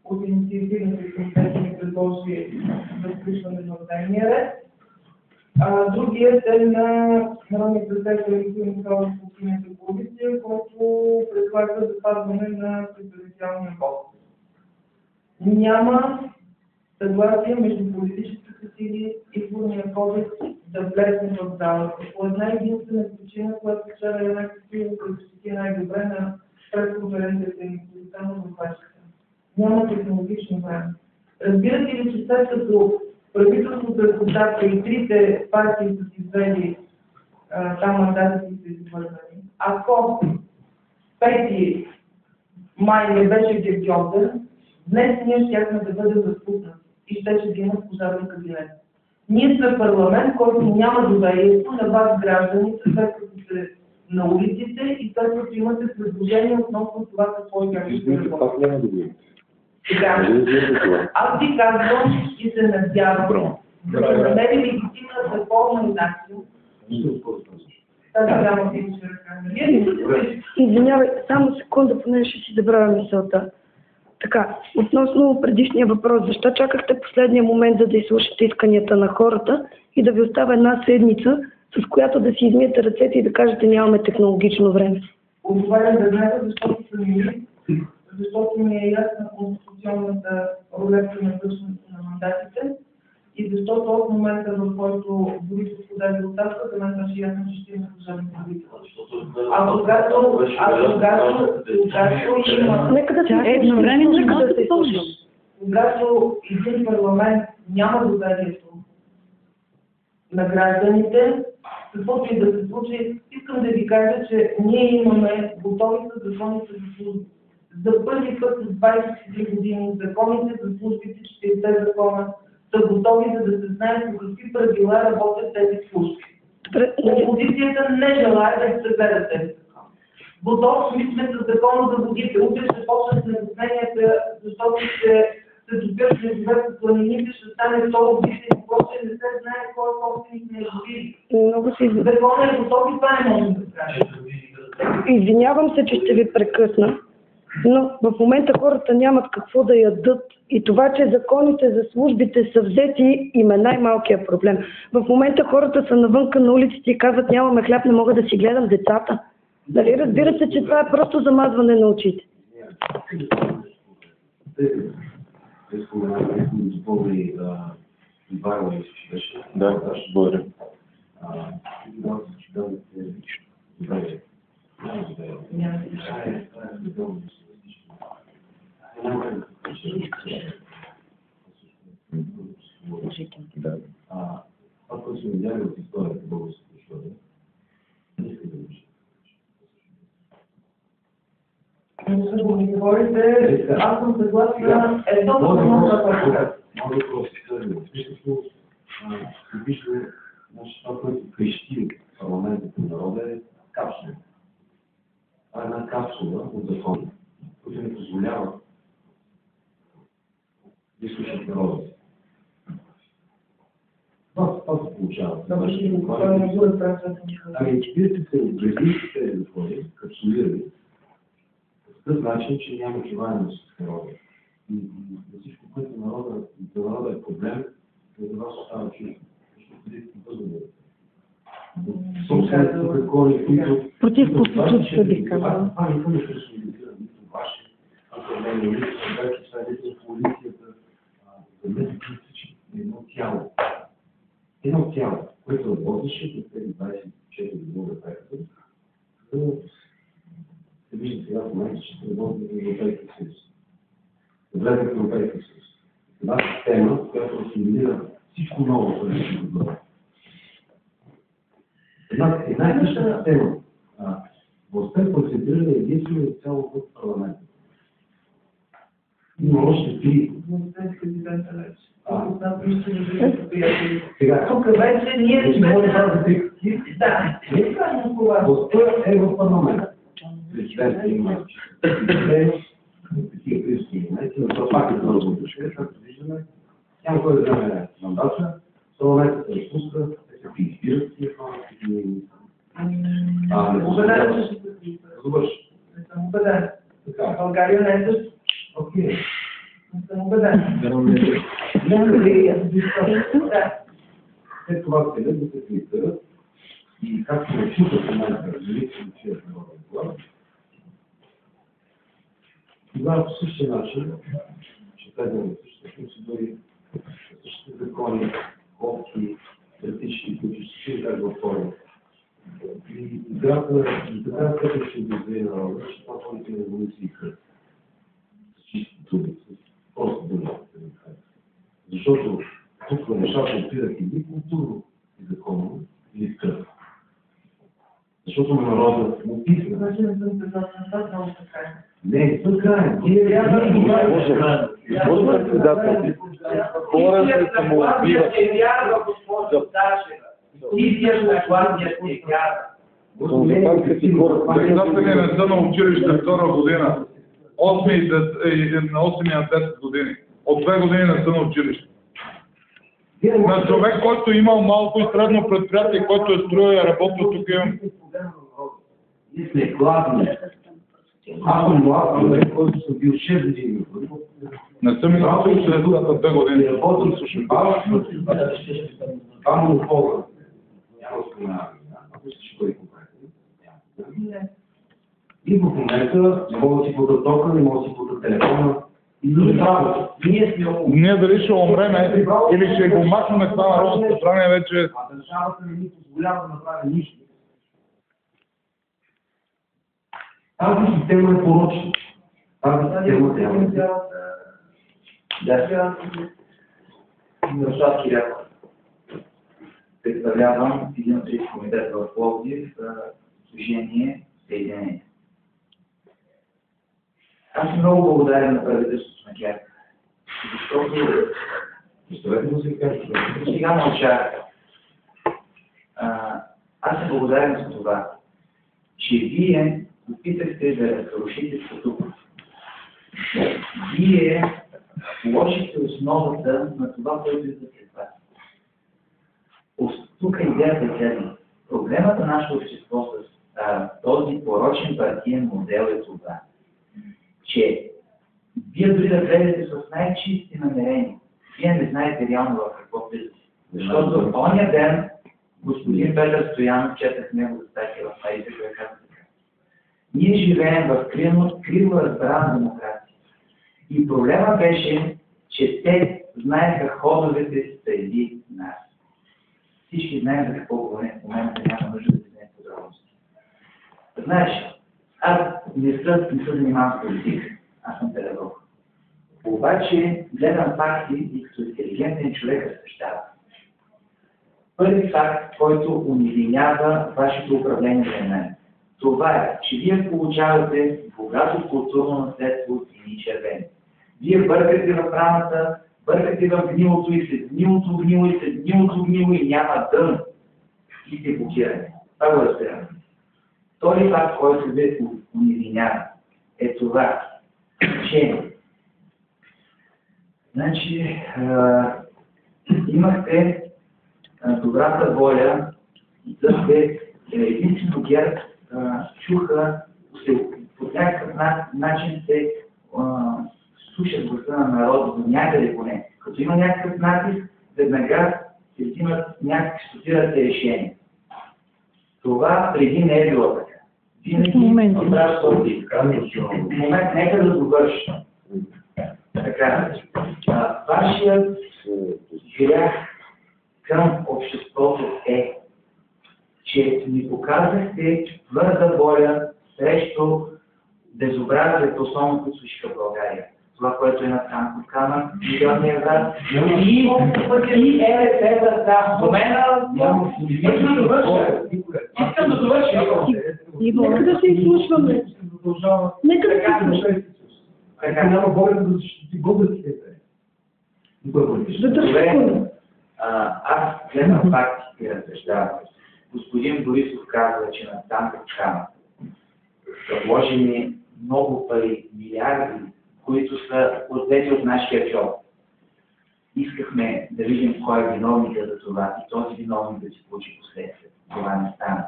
от инициативните комитети ни предложи за включване в дневния ред. Другият е на народния представител Елисин Михайлов от Синята коалиция, който предлага запазване на преференциалния вот. Няма съгласие между политическите сили и изборния кодекс да влезе в залата. По една единствена причина, която вчера е най-красиво да защити най-добре на пресконференцията и позитивно в вашата. Няма технологично време. Разбирате ли, че след като правителството е поддател и 3 партии са си взели там мандатите са извърнани, ако 5 май не беше дебютен, днес ние щяхме да бъдем разпуснати и ще да има служебен кабинет. Ние сме парламент, който няма доверието на вас, гражданите, след като сте на улиците и след като имате предложение относно това какво и как ще работи. Аз ви казвам и се надявам да се намери легитимната форма и начин. Извинявай, само секунда, понеже ще си забравя мисълта. Така, относно предишния въпрос, защо чакахте последния момент, за да изслушате исканията на хората и да ви оставя една седмица, с която да си измиете ръцете и да кажете нямаме технологично време? Отговарям да знаете, защото ми е ясна конституционната ролета на връщането на мандатите и защото от момента, в който Борисов подаде оставка, за мен беше ясно, че ще има служебно правителство. А когато има... Нека да се едновременно, когато един парламент няма доверието на гражданите, каквото и да се случи, искам да ви кажа, че ние имаме готови с законите за служби. За първи път с 23 години законите за службите, 40 закона, са готови, за да се знае по какви правила работят тези служби. Опозицията не желая да се гледа тези закони. Готови сме с закона за водите. Утре ще почнат наводненията, защото ще се допират междуве с планините, ще стане второ бише и прочее, не се знае кой е собственик на язовири. Законът е готов и това не можем да кажем. Извинявам се, че ще ви прекъсна, но в момента хората нямат какво да ядат и това, че законите за службите са взети, им е най-малкият проблем. В момента хората са навънка на улиците и казват: нямаме хляб, не мога да си гледам децата. Дали разбирате, че това е просто замазване на очите? Да, благодаря. Това, което сме видяли от историята, българската история, не иска да вижда. Не го ми говорите, аз съм съгласна, много Може просто да вижда, това, което крещи парламентът на народа, е капсула. Това е една капсула от закони, които не позволяват да слушат народа. Това се получава. Ами, вие сте отредили тези закони, капсулирали, по такъв начин, че няма желание с народа. И за всичко, което за народа е проблем, за вас остава чуждо. Защото преди да бъдем. Собствените закони, които... Против Конституцията бих казала. Това никога не ще се солидизира, нито ваши, управление, нито съвети, съвети в полицията. За мен е критично. Едно тяло, което работеше до тези 24 години на проекта, се вижда сега в момента, че се работи в Европейския съюз. Влезе в Европейския съюз. Една система, която асимилира всичко ново, което ще бъде. Една и съща система. Властта е концентрирана единствено и цяло в парламента. Има още три. Сега, тук вече ние сме... Да, властта е в парламента. Президентът има такива кризисни моменти, но това пак е това разлучка, както виждаме. Няма кой да вземе мандата, парламентът се разпуска, те се избират тия хора, които не Добър. Не съм убеден. България не е също. Окей. Не съм убеден. След това се да се филтрират и както се чута в момента, различни че е народен глас, тогава по същия начин ще следваме същите процедури, същите закони, колки критични, които ще се как в форма. И така като ще дозвее народа, ще това формите на революции и кръв. С чисти думи, с просто думи. Защото тук нещата опират или културно, и законно, или в кръв. Защото на народа му писна. Значи не съм съгласна, много така. Не, така е. Госпожо председател, хората се му убиват. Председатели не са на училище втора година. 8 на 10 години. От 2 години не са на училище. На човек, който имал малко и средно предприятие, който е строил и работил тук имам. Ние сме гладни. Аз съм млад, който съм бил 6 години. Не съм и на училище 2 години. Работим с два монопола. Няма споменаване. Ако ще бъде конкретно. И в момента не мога да си платя тока, не мога да си платя телефона. И други работа. Ние дали ще умреме или ще го махнем това народно събрание вече. А държавата не ни позволява да направи нищо. Тази система е порочна. Тази система трябва да... Мирослав Киряков. Представлявам един от трите комитета в Пловдив, движение Съединение. Аз съм много благодарен на правителството на ГЕРБ, защото сега мълчах. Аз съм благодарен за това, че вие опитахте да разрушите статуквото. Вие положихте основата на това, което е за вас. Тук идеята е следна. Проблемът на нашето общество с този порочен партиен модел е това, че вие дори да влезете с най-чисти намерения, вие не знаете реално в какво влизате. Защото ония ден господин Петър Стоянов, четах него за статия в Майите, той каза така. Ние живеем в криво разбрана демокрация. И проблема беше, че те знаеха ходовете преди нас. Всички знаем за какво говорим в момента, няма нужда да знаем подробности. Знаеш, аз не се занимавам с политика, аз съм педагог. Обаче гледам факти и като интелигентен човек разсъждава. Първи факт, който унизява вашето управление на мен. Това е, че вие получавате богато културно наследство от сини червени. Вие бъркате в рамата, бъркате в гнилото и след гнилото гнило и след гнилото гнило и няма дън. И се блокирате. Това го разбираме. Втори факт, който ви унизява, е това, че значи, имахте добрата воля да сте единствено ГЕРБ чуха, по някакъв начин се слушат гласа на народа, до някъде поне. Като има някакъв натиск, веднага се взимат някакви студирате решения. Това преди не е било така. Винаги трябва този момент, нека да довърши. Така, вашият грях към обществото е, че ни показахте твърда воля срещу безобразието, основно което слушаха в България. Това, което е на Цанков камък, милионния град и ЕРС да до мен искам да довърша. Искам да довърша. Нека да се изслушваме. Нека да се изслушваме. Така няма воля да защити българските. Добре, аз гледам фактите и разсъждавам. Господин Борисов казва, че на Цанков камък са вложени много пари, милиарди, които са отведи от нашия джоб. Искахме да видим кой е виновника за това и този виновник да си получи последствия. Това не стана.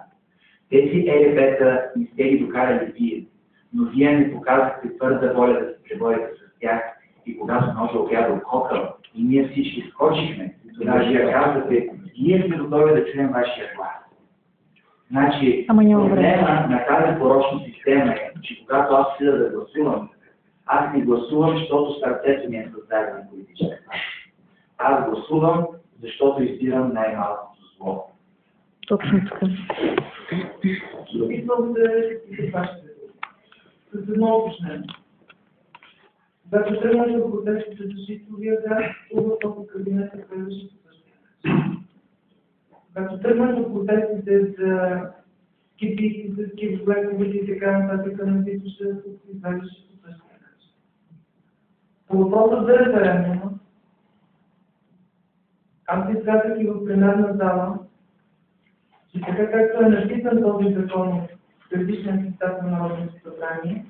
Тези ЕРП-та не сте ги докарали вие, но вие не показахте твърда воля да се преборите с тях и когато ножа оглядал кокъл и ние всички скочихме, тогава вие казвате, ние сме готови да чуем вашия глас. Значи, проблема на тази порочна система е, че когато аз седа да гласувам, аз не гласувам, защото сърцето ми е създадено политическа партия. Аз гласувам, защото избирам най-малкото зло. Точно така. Искам да решите вашите думи. С едно уточнение. Когато тръгнах да протестите за Житовия град, в кабинета следваше по същия начин. Когато тръгнах да протестите за кипийските скивове и така нататък на Витоша, се извадеше по същия начин. По въпроса за референдума, аз изказах и в пленарна зала, че така както е написан този закон в предишния състав на Народното събрание,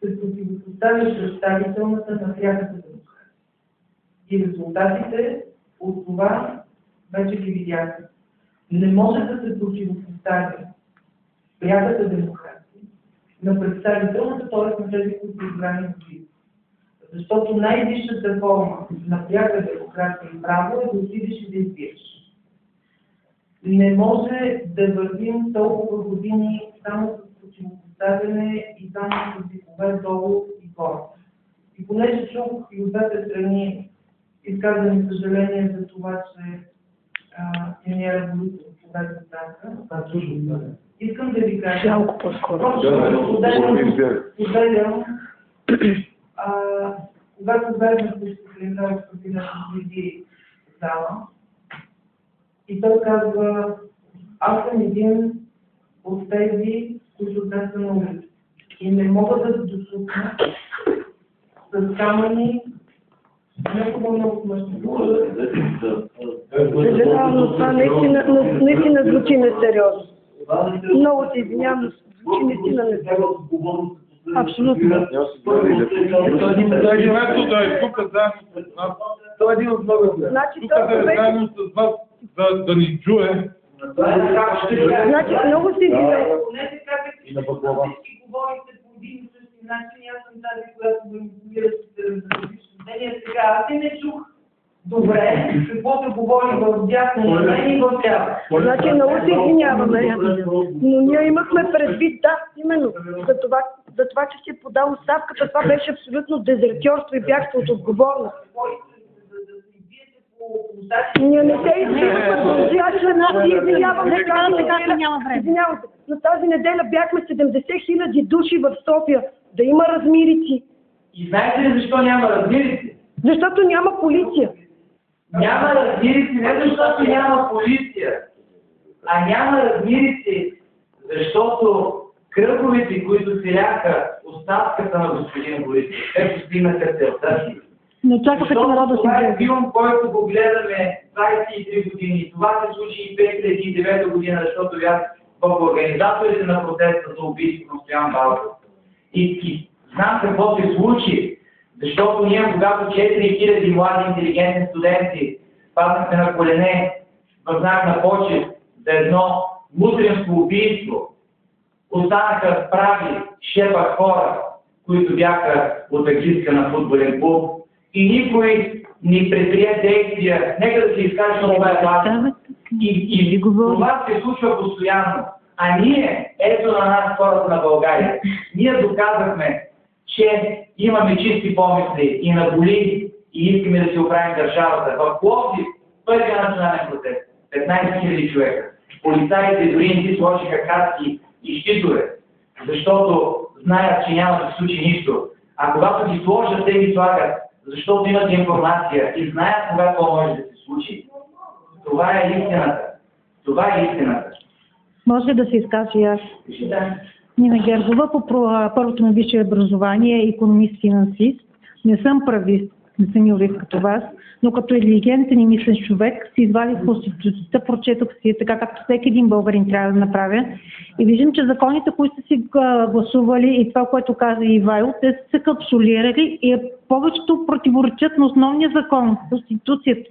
се противопоставя представителната на пряката демокрация. И резултатите от това вече ги видяха. Не може да се противопоставя пряката демокрация на представителната, т.е. на тези, които са избрани в Биб. Защото най-висшата форма на пряка демокрация и право е да отидеш и да избираш. Не може да вървим толкова години само с противопоставяне и само с дикове долу и горе. И понеже чух и от двете страни изказани съжаление за това, че премиера Борисов подаде оставка, искам да ви кажа, Малко по-скоро. Поделям, когато бяхме с секретар преди зала и той казва: аз съм един от тези, които днес са на улица и не мога да досутна с камъни някога много смъртно. Съжалявам, но това наистина звучи несериозно. Много се извинявам, но звучи наистина несериозно. Абсолютно. Дай място да е тук заедно с нас. Това е един от много. Значи Тук да е заедно с вас, да ни чуе. Значи много се извинявам. Понеже казах, че всички говорите по един и същи начин, аз съм тази, която манипулира с различни мнения. Сега аз и не чух добре каквото говори в дясно на мен и в ляво. Значи много се извиняваме, но ние имахме предвид, да, именно, за това, че си е подал оставката, това беше абсолютно дезертьорство и бягство от отговорност. Ние не се извиняваме, извинявам се. Но тази неделя бяхме 70 000 души в София, да има размирици. И знаете ли защо няма размирици? Защото няма полиция. Няма размирици не защото няма полиция, а няма размирици, защото кръговете, които селяха оставката на господин Борисов, те постигнаха целта си. Не чакаха, че народа си това е гледа. филм, който го гледаме 23 години. Това се случи и 2009 година, защото бях в организаторите на протеста за убийство на Стоян Балтов. И знам какво се случи, защото ние, когато 4000 млади интелигентни студенти паднахме на колене в знак на почет за едно мутренско убийство, останаха прави шепа хора, които бяха от агитка на футболен клуб, и никой ни предприе действия. Нека да се изкаже, защото това е важно. И това се случва постоянно. А ние, ето на нас, хората на България, ние доказахме, че имаме чисти помисли и на боли и искаме да си оправим държавата. В Пловдив, първия национален протест, 15 000 човека. Полицаите дори не си сложиха каски и щитове, защото знаят, че няма да се случи нищо. А когато ги сложат, те ги слагат, защото имат информация и знаят кога това може да се случи. Това е истината. Това е истината. Може да се изкаже и аз. Нина Герзова, по първото ми висше образование е икономист-финансист. Не съм правист, не съм юрист като вас, но като интелигентен и мислен човек си извадих Конституцията, прочетох си, така както всеки един българин трябва да направя. И виждам, че законите, които са си гласували и това, което каза Ивайло, те са капсулирали и повечето противоречат на основния закон, Конституцията.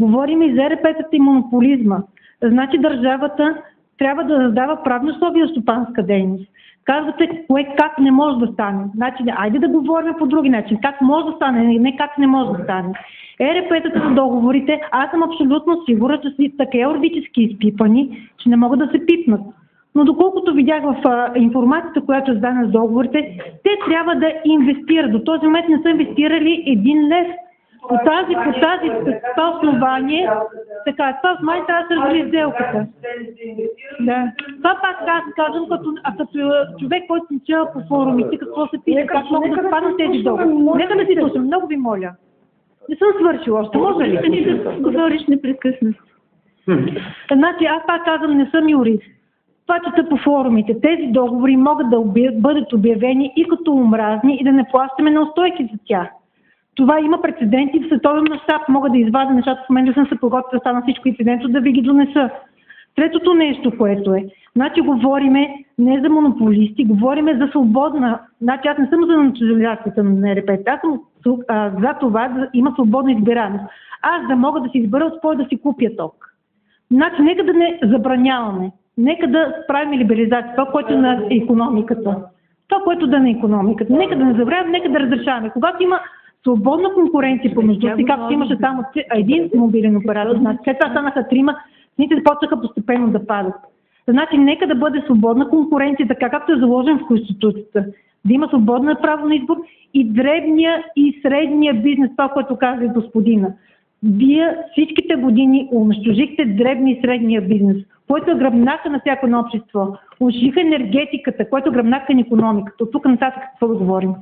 Говорим и за ЕРП-тата и монополизма. Значи държавата трябва да създава правни условия за стопанска дейност. Казвате как не може да стане. Значи, айде да говорим по други начин. Как може да стане, не как не може да стане. ЕРП-тата за договорите, аз съм абсолютно сигурна, че са така юридически изпипани, че не могат да се пипнат. Но доколкото видях в информацията, която е задана с договорите, те трябва да инвестират. До този момент не са инвестирали 1 лев. По това основание, така, това май трябва да се развали сделката. Да. Това пак казвам като човек, който се чува по форумите, какво се пише, как могат да спаднат тези договори. Нека да си слушам, много ви моля. Не съм свършила още, може ли да говориш непрекъснато? Значи аз пак казвам, не съм юрист. Това чета по форумите. Тези договори могат да бъдат обявени и като омразни и да не плащаме неустойки за тях. Това има прецеденти в световен мащаб. Мога да извадя нещата, в момента съм се подготвила да стана всичко инцидентно, да ви ги донеса. Третото нещо, което е, значи говориме не за монополисти, говориме за свободна, значи аз не съм за национализацията на ЕРП, аз съм за това да има свободна избираемост. Аз да мога да си избера от кой да си купя ток. Значи нека да не забраняваме, нека да правим либерализация, това, което е на икономиката. Това, което да е на икономиката. Нека да не забравяме, нека да разрешаваме. Когато има свободна конкуренция помежду си, както имаше само един мобилен оператор, значи след това станаха 3, цените започнаха постепенно да падат. Значи нека да бъде свободна конкуренция, така както е заложен в Конституцията. Да има свободна право на избор и дребния и средния бизнес, това, което каза и господина. Вие всичките години унищожихте дребния и средния бизнес, който е гръбнака на всяко едно общество. Унищожиха енергетиката, който е гръбнака на икономиката. От тук нататък какво да говорим?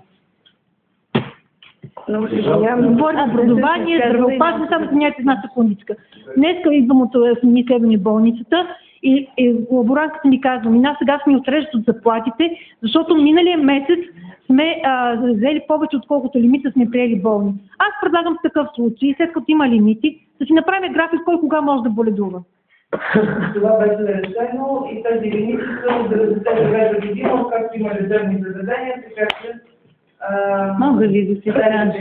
Много се извинявам. Говорим образование, здравеопазване, само извиняйте една секундичка. Днеска идвам от изследване в болницата и лаборантката ми казва, сега сме отреждат от заплатите, защото миналия месец сме взели повече, отколкото лимита сме приели болни. Аз предлагам в такъв случай, след като има лимити, да си направим график, кой кога може да боледува. Това беше решено и тези лимити са 99 година, както има резервни заведения, така че мога ли да се кажа?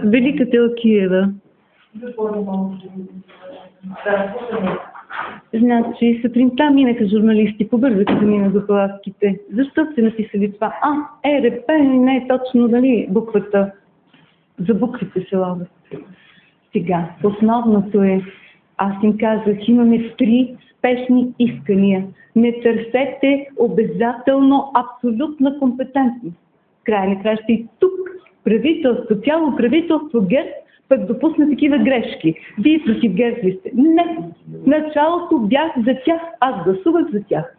Велика Телкиева. Значи, сутринта минаха журналисти, побързаха да минат до палатките. Защо сте написали това? ЕРП не е точно, нали, буквата. За буквите се ловят. Сега, основното е, аз им казах, имаме 3 спешни искания. Не търсете обязателно абсолютна компетентност. Край на краща и тук правителство, цяло правителство ГЕРБ пък допусна такива грешки. Вие против ГЕРБ ли сте? Не. В началото бях за тях, аз гласувах за тях.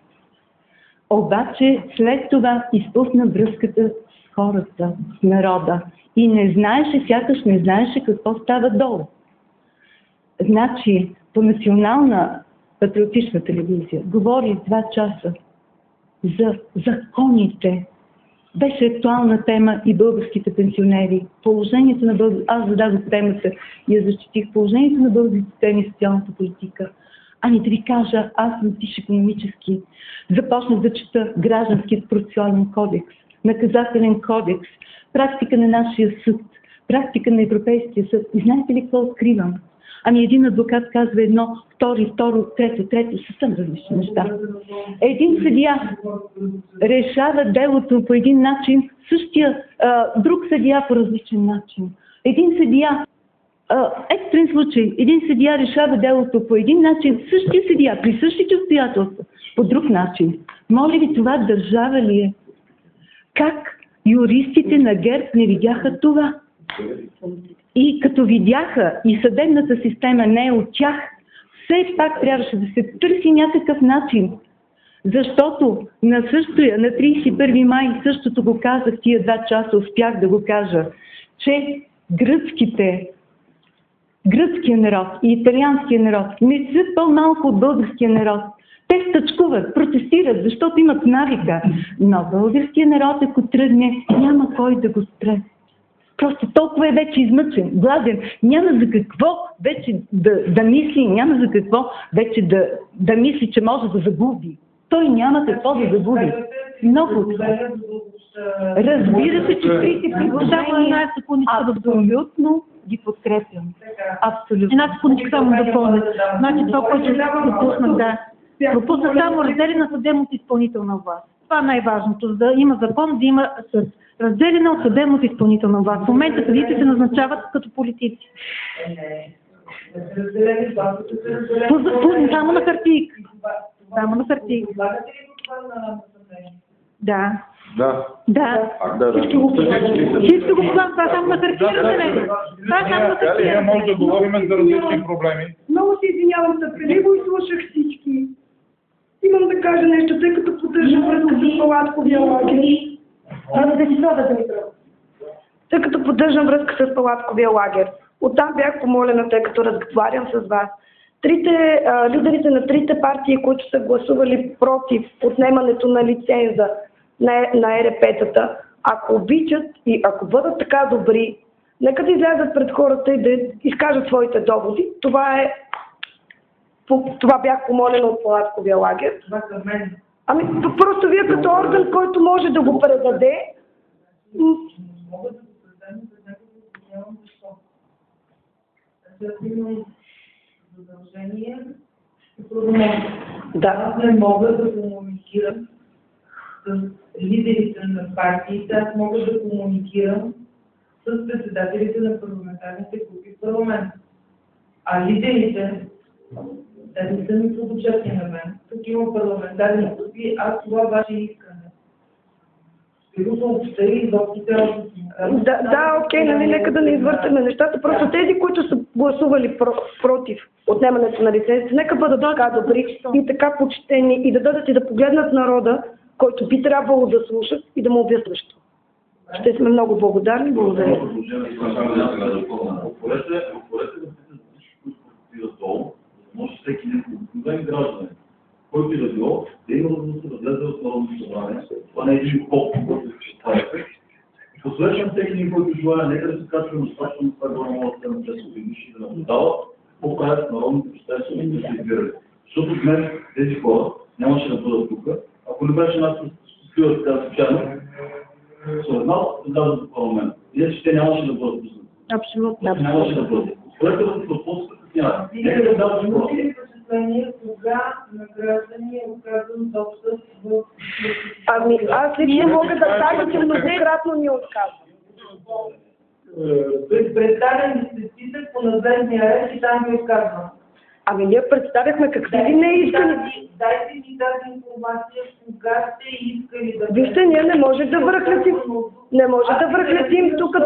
Обаче след това изпусна връзката с хората, с народа. И не знаеше, сякаш не знаеше какво става долу. Значи, по национална патриотична телевизия говори 2 часа за законите. Беше актуална тема и българските пенсионери. Положението на аз зададох темата и я защитих. Положението на българските теми в социалната политика. Ами да ви кажа, аз съм висш икономически. Започнах да чета Гражданският процесуален кодекс, Наказателен кодекс, практика на нашия съд, практика на Европейския съд. И знаете ли какво откривам? Ами един адвокат казва едно, втори, трето, съвсем различни неща. Един съдия решава делото по един начин, същия друг съдия по различен начин. Един съдия, екстрен случай, един съдия решава делото по един начин, същия съдия, при същите обстоятелства, по друг начин. Моля ви, това държава ли е? Как юристите на ГЕРБ не видяха това? И като видяха и съдебната система не е от тях, все пак трябваше да се търси някакъв начин. Защото на 31 май същото го казах, тия 2 часа успях да го кажа, че гръцкия народ и италианския народ не са по-малко от българския народ. Те стъчкуват, протестират, защото имат навика. Но българския народ, ако тръгне, няма кой да го спре. Просто толкова е вече измъчен, гладен, няма за какво вече да мисли, няма за какво вече да мисли, че може да загуби. Той няма какво да загуби. Много. Разбира се, че трите предложения абсолютно ги подкрепям. Абсолютно. Една секундичка само да допълня. Значи това, което пропуснах само разделена на съдебната изпълнителна власт. Това е най-важното. За да има закон, да има съд. Разделена от съдебната изпълнителна власт. В момента съдиите се назначават като политици. Само на хартийка. Само на хартийка. Да. Всички го план, това само на хартийка. Ние може да говорим за различни проблеми. Много се извинявам за преди го и слушах всички. Имам да кажа нещо, тъй като поддържам връзка с палатковия лагер. Тъй като поддържам връзка с палатковия лагер. Оттам бях помолена, тъй като разговарям с вас. Лидерите на 3 партии, които са гласували против отнемането на лиценза на ЕРП-тата, ако обичат и ако бъдат така добри, нека да излязат пред хората и да изкажат своите доводи. Това бях помолена от палатковия лагер. Ами, просто вие като орган, който може да го предаде. Мога да го предадем, нямам защо. Аз имам задължение. Аз не мога да комуникирам с лидерите на партиите, аз мога да комуникирам с председателите на парламентарните групи в парламент. А лидерите, те не са ми подочетни на мен. Тук има парламентарни групи, аз това ваше искане. Окей, нали, нека да не извъртаме нещата. Просто тези, които са гласували против отнемането на лицензията, нека бъдат така добри и така почтени и да дадат и да погледнат народа, който би трябвало да слушат и да му обяснят защо. Ще сме много благодарни. Благодаря. Може всеки един гражданин, който и да било, да има възможност да влезе в Народното събрание. Това не е един поп, който ще това ефект. Посвечвам всеки един, който желая, нека да се качва на страшно това горе на на часови души да наблюдава, какво правят народните представители и да се избирали. Защото днес тези хора нямаше да бъдат тук, ако не беше нашата стоила така случайно, съзнал да дадат до парламент. Иначе те нямаше да бъдат пуснати. Абсолютно. Нямаше да бъдат. Според да се отпускат тя. Нека да дадат хора. Кога на граждани е отказан достъп в... Ами, аз лично мога да кажа, че многократно ни отказвам. Представен ли сте списък по названия ред и там ви отказвам? Ами ние представяхме какви ли не искали. Дайте ми тази информация, кога сте искали да... Вижте, ние не може да връхлетим. Не може да връхлетим тук.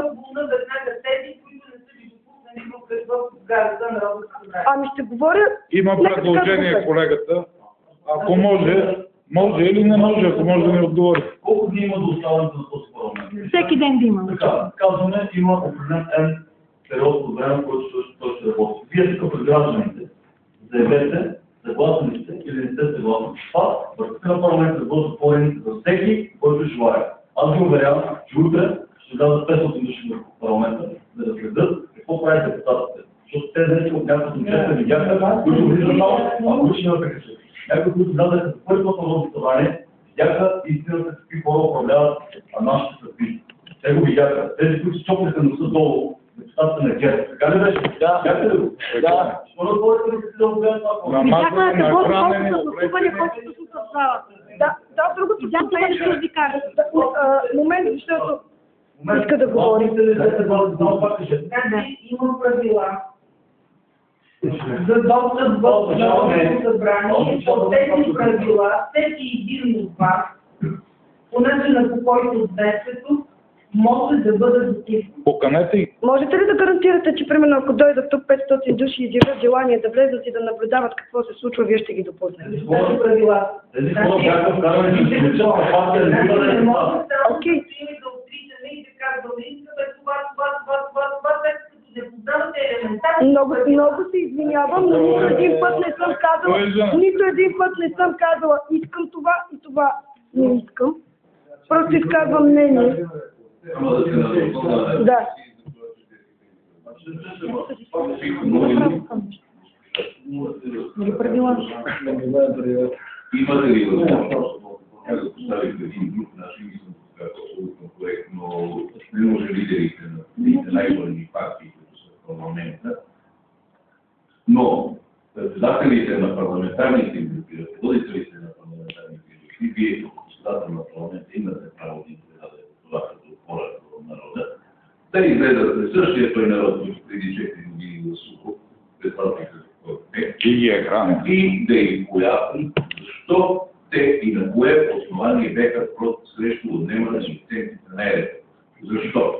Тези, които не са ви допуснали в гарата на Народното събрание. Ами ще говоря... Има предложение колегата. Ако може или не може, ако може да ни отговори. Колко дни има до оставането на този парламент? Всеки ден да има. Така, казваме, има определен период от време, в който той ще работи. Вие тук пред гражданите заявете, съгласни ли сте или не сте съгласни. Това върхите на парламента да бъдат отворени за всеки, който желая. Аз ви уверявам, че утре ще дадат 500 души в парламента, за да следят какво правят депутатите. Защото те днес от някакъв случай видяха, които влизат само, а които няма така се. Някои, които дадаха за първи път Народно събрание, видяха истината какви хора управляват нашите съдби. Те го видяха. Тези, които чопнаха носа долу, депутатите на ГЕРБ. Така ли беше? Видяхте ли го? Да. Що не говорите ли си да огледат това? Видяхме на какво колко са гласували, колко са в залата. Да, другото момент, защото иска да говори. Има правила за достъп в Народното събрание. По тези правила всеки един от вас, по начина по който действието, може да бъде допуснат. Поканете и. Можете ли да гарантирате, че примерно ако дойдат тук 500 души и изявят желание да влезат и да наблюдават какво се случва, вие ще ги допуснете? Тези хора бяха вкарани с изключителна партия, не бъде не може само да отричаме и да казваме, искаме това, след като не познавате елементарно. Много се извинявам, но нито един път не съм казала, искам това и това не искам. Просто изказвам мнение. Да. Имате ли възможност да поставите един друг начин, мислям, абсолютно коректно, не може лидерите на най-големи партии, които са в парламента, но председателите на парламентарните групи, ръководителите на парламентарните групи, вие като председател на парламента имате право да изгледате това като хора в народа, да изгледате същия той народ, който преди 4 години гласува, председателите и да им поясни защо те и на кое основание бяха срещу отнемане на лицензите на ЕРЕ. Защо?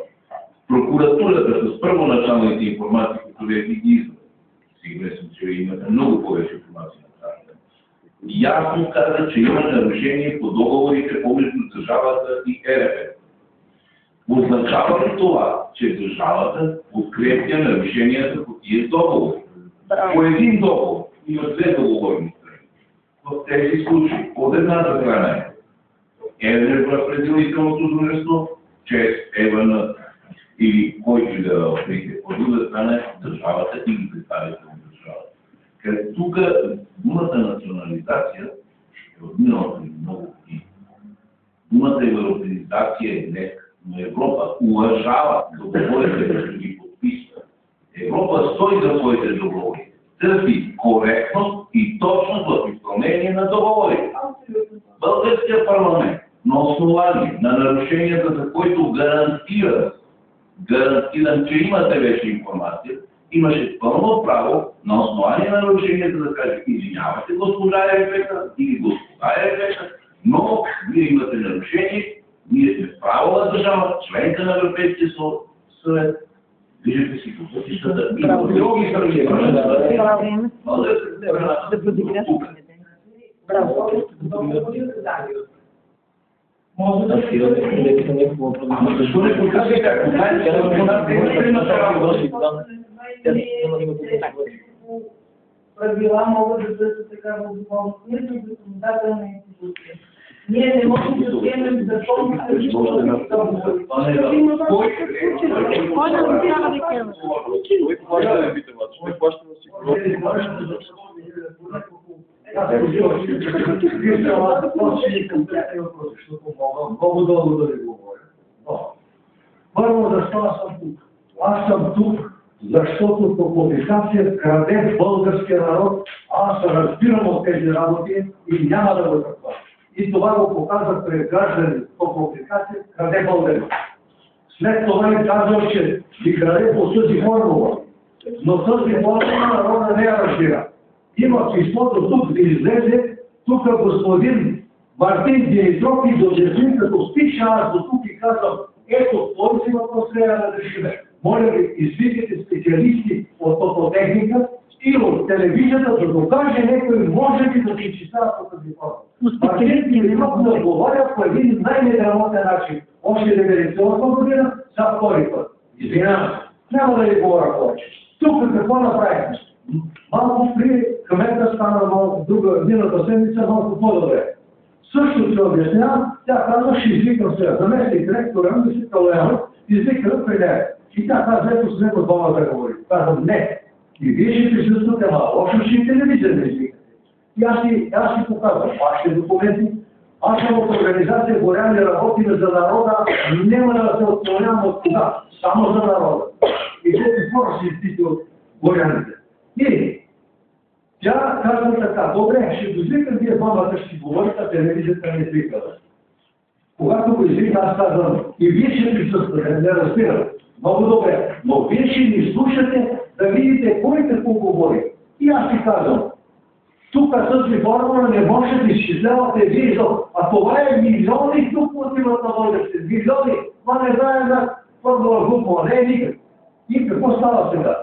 Прокуратурата с първоначалните информации, които вие ги издавате, сигурен съм, че имате много повече информация на тази. Ясно каза, че има нарушение по договорите помежду държавата и ЕРЕ. Означава ли това, че държавата подкрепя нарушенията по тия договори? По един договор има две договорни страни. В тези случаи, от едната страна е разпределителното дружество, чрез ЕВН или който и да е, от друга страна е държавата или представител на държавата. Където тук думата национализация е от миналата много години. Думата европеизация е днес, но Европа уважава договорите, които ги подписва. Европа стои за своите договори. Търси коректност и точност в изпълнение на договори. Българския парламент на основание на нарушенията, за които гарантирам, че имате вече информация, имаше пълно право на основание на нарушенията да каже, извинявайте госпожа Ерефета или господа Ерефета, но вие имате нарушение, ние сме правова държава, членка на Европейския съвет. Виждате си по пътищата и в други страни. Може да се Ама защо не покажете, ако знаете, че правила могат да бъдат такава отговорност. Ние сме законодателна институция. Ние не можем да приемем закон, Много дълго да ви говоря. Първо, защо аз съм тук? Аз съм тук, защото топлофикация краде българския народ. Аз разбирам от тези работи и няма да го запазя. И това го показва пред граждани. Топлофикация краде българи. След това им казвам, че ги краде по тази формула. Но тази формула народа не я разбира. Има писмото тук да излезе, тук господин Мартин Димитров и Дожезин, като спиша аз до тук и казвам, ето, този въпрос трябва да решиме. Моля ви, извикайте специалисти от топлотехника и от телевизията, да докаже някой, може би да се изчислява по тази форма. Мартин Димитров да отговаря по един най-неграмотен начин. Още 1998 година, за втори път. Извинявам, няма да ви говоря повече. Тук какво направихме? Малко при кмета стана малко друга, миналата седмица, малко по-добре. Също се обяснявам, тя казва, ще извикам сега. Заместник директора, мисли Калоянов, извикам при нея. И тя казва, ето с него двама да говори. Казвам, не. И вие ще присъствате, ама лошо ще и телевизия да извикате. И аз си показвам вашите документи. Аз съм от организация Горяни, работим за народа, няма да се отклонявам от кога, само за народа. И тези хора се изпити от Горяните. И тя казва така, добре, ще дозвикам вие двамата, ще си говорите, а телевизията не извикала. Когато го извика, аз казвам, и вие ще присъствате, не разбирам. Много добре, но вие ще ни слушате да видите кой какво говори. И аз си казвам, тук тази формула не може да изчислявате вие, а това е милиони тук отиват на българите. Милиони, това не знае една формула глупова, не е никак. И какво става сега?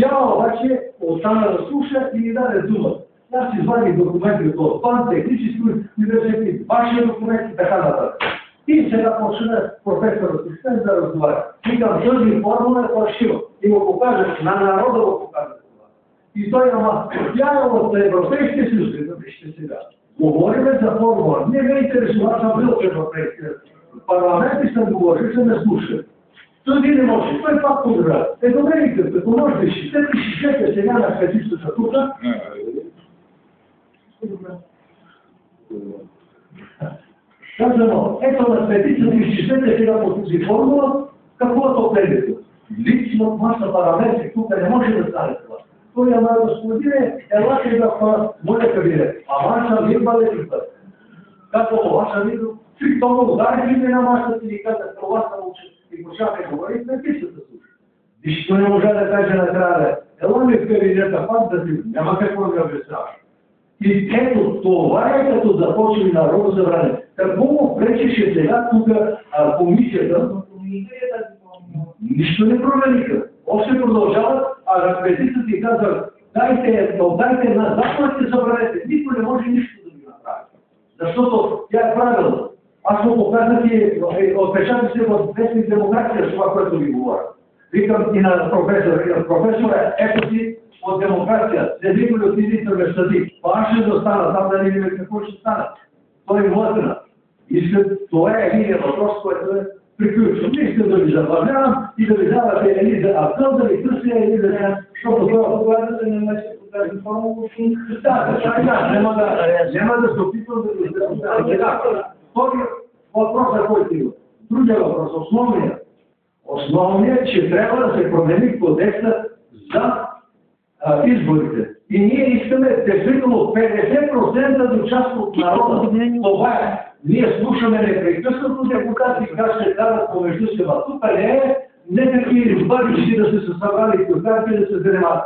Тя обаче остана да слуша и ни даде дума. Аз извадих документи от ПАН, технически университет, вашия документи и така нататък. И сега почна професорът Кристен да разговаря. Викам, тази формула е фалшива. И го покажа, на народа го покажа това. И той, ама, тя е от Европейския съюз, вижте сега. Говориме за формула. Не ме интересува, аз съм бил в Европейския парламент и съм говорил, че не слуша. Той не може, той пак подбира. Добре, никак, като може да изчислете сега на статистика тук. Казано, ето на статистика изчислете сега по тази формула, какво е то пледето? Лично маса параметри, тук не може да стане това. Той ама господине, елате в моя кабинет, ама аз съм вирбал един път. Казано, аз съм видал, фриктово ударихме на масата и казах, това съм учен. И почава да говори, не ти се слуша. Нищо не може да каже накрая, ела ми в кабинета, пак да ти, няма какво да обясняваш. И ето това е като започне Народно събрание. Какво му пречеше сега тук комисията? Нищо не промениха. Още продължават, а разпредиците ти казват, дайте на заповедите събранете. Никой не може нищо да ги направи. Защото тя е правилна. Аз му показах и отпечатах се в вестник демокрация, това, което ви говоря. Викам и на професора, ето си от демокрация, седи го от излитърве съди. Пак ще застана, там да не видим какво ще стане. Той млътна. Това е един въпрос, който е приключен. Не искам да ви забавлявам и да ви давате или за акъл, да ви търся или да не, защото това да се не мъчи по тази формула. Няма да се опитвам да ви забавлявам. Вторият въпрос, който има. Другия въпрос, основният, че трябва да се промени кодекса за изборите. И ние искаме действително 50% да участва от народа. Това е. Ние слушаме непрекъснато депутати, как ще дават помежду се. Тук не е такива избърищи да се събрали и да се занимават.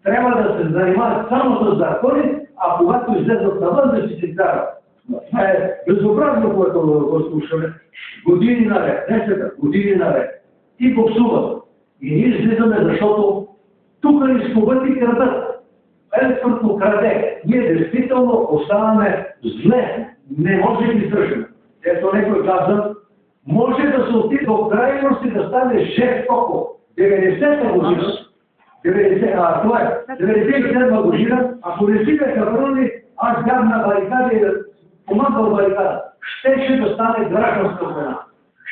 Трябва да се занимават само с закони, а когато излезат навън да си се карат. Това е безобразно, което го слушаме. Години наред, не сега, години наред. И попсуват. И ние излизаме, защото тук ни скубът и крадат. Електрото краде. Ние действително оставаме зле. Не може да издържаме. ето някой каза, може да се отиде до крайност и да стане жестоко. 90-та година, 97 година, ако не си бяха върнали, аз бях на барикади и помагал барикада. Щеше да стане гражданска война.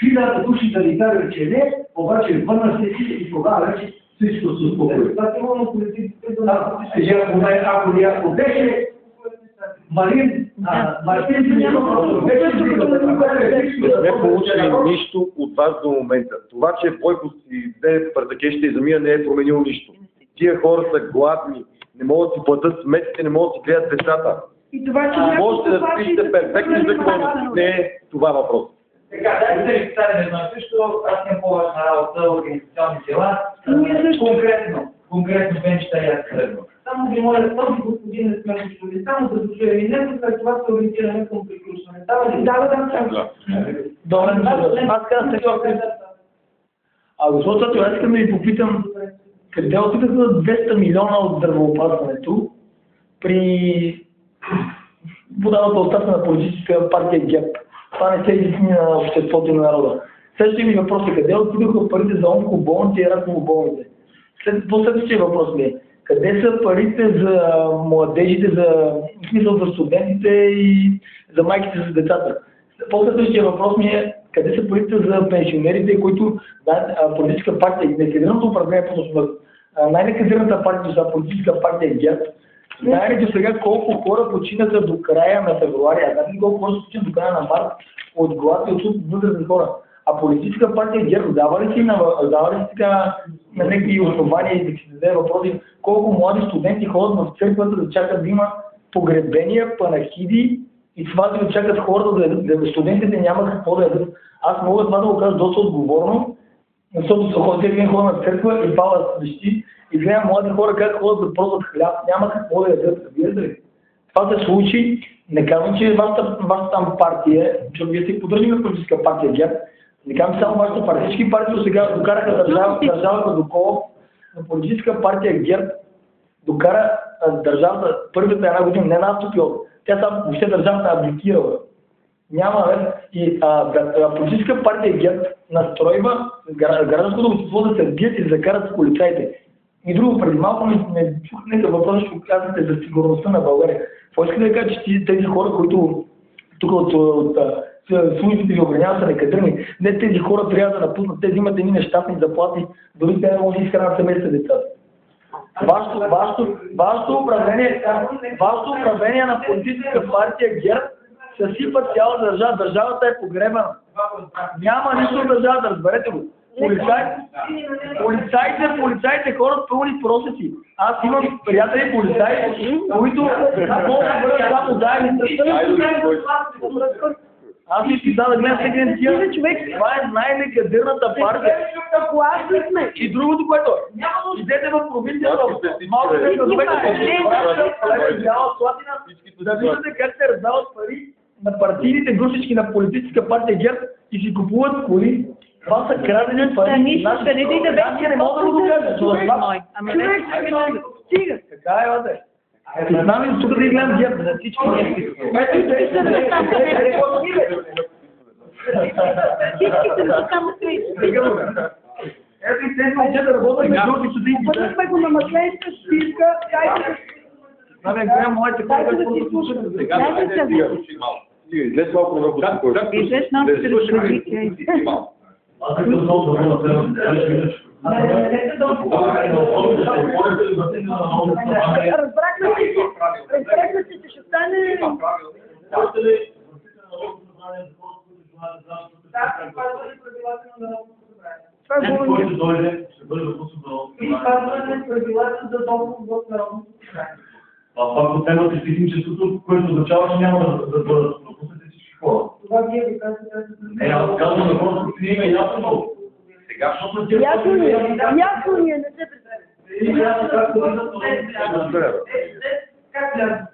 1000 души да ви кажат, че не, обаче върна се и тогава вече всичко се успокои. Ако беше Мартин не получили нищо от вас до момента. Това, че Бойко си взе парзакещите и замия, не е променило нищо. Тия хора са гладни, не могат да си платят сметките, не могат да си гледат децата. И това, че можете да пишете перфектни закони, не е това въпрос. Така, дайте да ви представим едно и също, аз имам по-важна работа, организационни дела. Конкретно две неща и аз следвам. Само ви моля, този господин не сме чули, само да дочуем и не, след това се ориентираме към приключване. Става ли? Да. Добре, аз казах защото аз искам да ви попитам, къде отидаха 200 милиона от здравеопазването при подавата оставка на политическа партия ГЕРБ? Това не се изясни на обществото и на народа. Следващия ми въпрос е, къде отидоха парите за онкоболните и раковоболните? Последващия въпрос ми е, къде са парите за младежите, в смисъл за студентите и за майките с децата? Последващия въпрос ми е, къде са парите за пенсионерите, които политическа партия, некадреното управление, най-некадрената партия, за политическа партия ГЕРБ, знаете до сега колко хора починаха до края на февруари, а знаете колко хора се починат до края на март от глад и от възрастни хора. А политическа партия ГЕРБ дава ли си така на някакви основания и да си даде въпроси колко млади студенти ходят в църквата да чакат да има погребения, панахиди и това да чакат хората да студентите няма какво да ядат. Аз мога това да го кажа доста отговорно, защото ходят хора на църква и палят свещи и гледам млади хора как ходят да просват хляб, няма какво да ядат, разбирате ли? Това се случи, не казвам, че вашата там партия, защото вие сте поддържали политическа партия ГЕРБ, не казвам само вашата партия, всички партии сега докараха държавата до коло, но политическа партия ГЕРБ докара държавата първата една година не настъпила, тя там въобще държавата абдикирала. Няма, и политическа партия ГЕРБ настройва гражданското общество да се бият и да закарат с полицаите. И друго, преди малко не чух нека въпрос, ще казвате за сигурността на България. Какво искате да кажа, че тези хора, които тук от службите ви охраняват са некадърни, не тези хора трябва да напуснат, те взимат едни нещастни заплати, дори те не може да изхранят семейства децата. Вашето управление на политическа партия ГЕРБ съсипа цяла държава. Държавата е погребана. Няма нищо в държавата, разберете го. Полицаите хората пълни просеси. Аз имам приятели полицаи, които могат да бъдат само заедни. Аз си да гледам всеки тия човек. Това е най-некадърната партия. И другото, което идете в провинцията, малко да да виждате как се раздават пари на партийните групички на политическа партия ГЕРБ и си купуват коли. Това са крадени пари. Не мога да го докажа. Стига. Така е, бате. Знам ли тук да гледам ГЕРБ за всички нещо. Всичките са само ето и тези момчета да работят на жълти студенти. Бъдахме го на маслейска спирка. Абе, гледам моите хора, които се слушат. Излез малко на работа. Излез малко да разкажите. Аз съм много добре на следващото. Разбрахме си, че ще стане... Който дойде, ще бъде допуснат на Народното събрание. И спазване правилата за достъп в Народното събрание. А пак отнемате физическото, което означава, че няма да бъдат допуснати всички хора. Това вие ви казвате. Не, аз казвам на хората, които има ясно. Сега, защото тя... Ясно ни е, не се представя. Как да?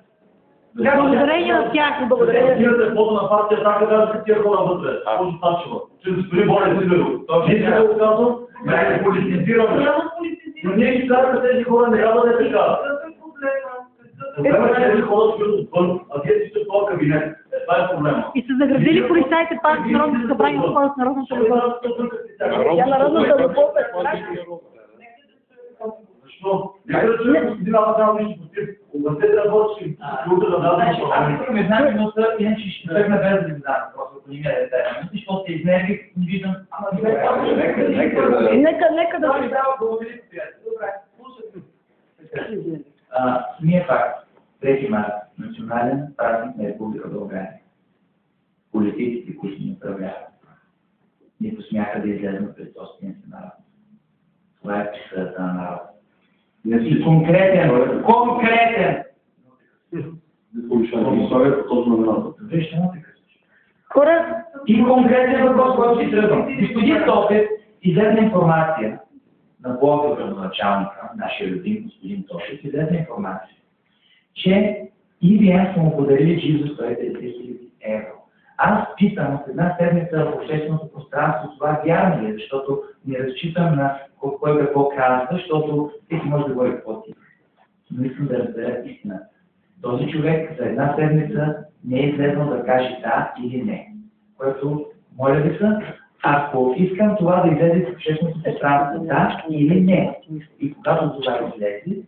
Благодарение на тях. Благодарение на фото на партия, така да са тия хора вътре. Може Тачева. Че господин Борис Сидоров. Това не се го казвам, не политизираме. Но ние ги казваме тези хора, не трябва да е така. Проблема е, че тези хора стоят отвън, а вие си в този кабинет. това е проблема. И са заградили полицаите пак в Народното събрание, в Народната любов. Тя народната любов е Защо? Нека да чуем господин Абазал нищо против. Областете работи, другата да дадем Аз не знам, но са, иначе ще тръгна без да ви знам, просто ако не ми е да защото се изнервих, не виждам. Нека да се Ние факт, 3 март, национален празник на Република България. Политиците, които ни управляват, ни посмяха да излезем пред собствения си народ. Това е присъдата на народ. Не си конкретен! Вижте, хора, и конкретен въпрос, който си тръгвам. Господин Тотев излезна информация на блога началника, нашия любим господин Тотев, излезна информация, че EVN са му подарили джип за 150 000 евро. Аз питам от една седмица в общественото пространство, това вярно ли е, защото не разчитам на кой какво казва, защото всеки може да говори какво ти. Но искам да разбера истината. Този човек за една седмица не е излезнал да каже да или не. Което, моля ви се, ако искам това да излезе в общественото пространство, да или не. И когато това излезе,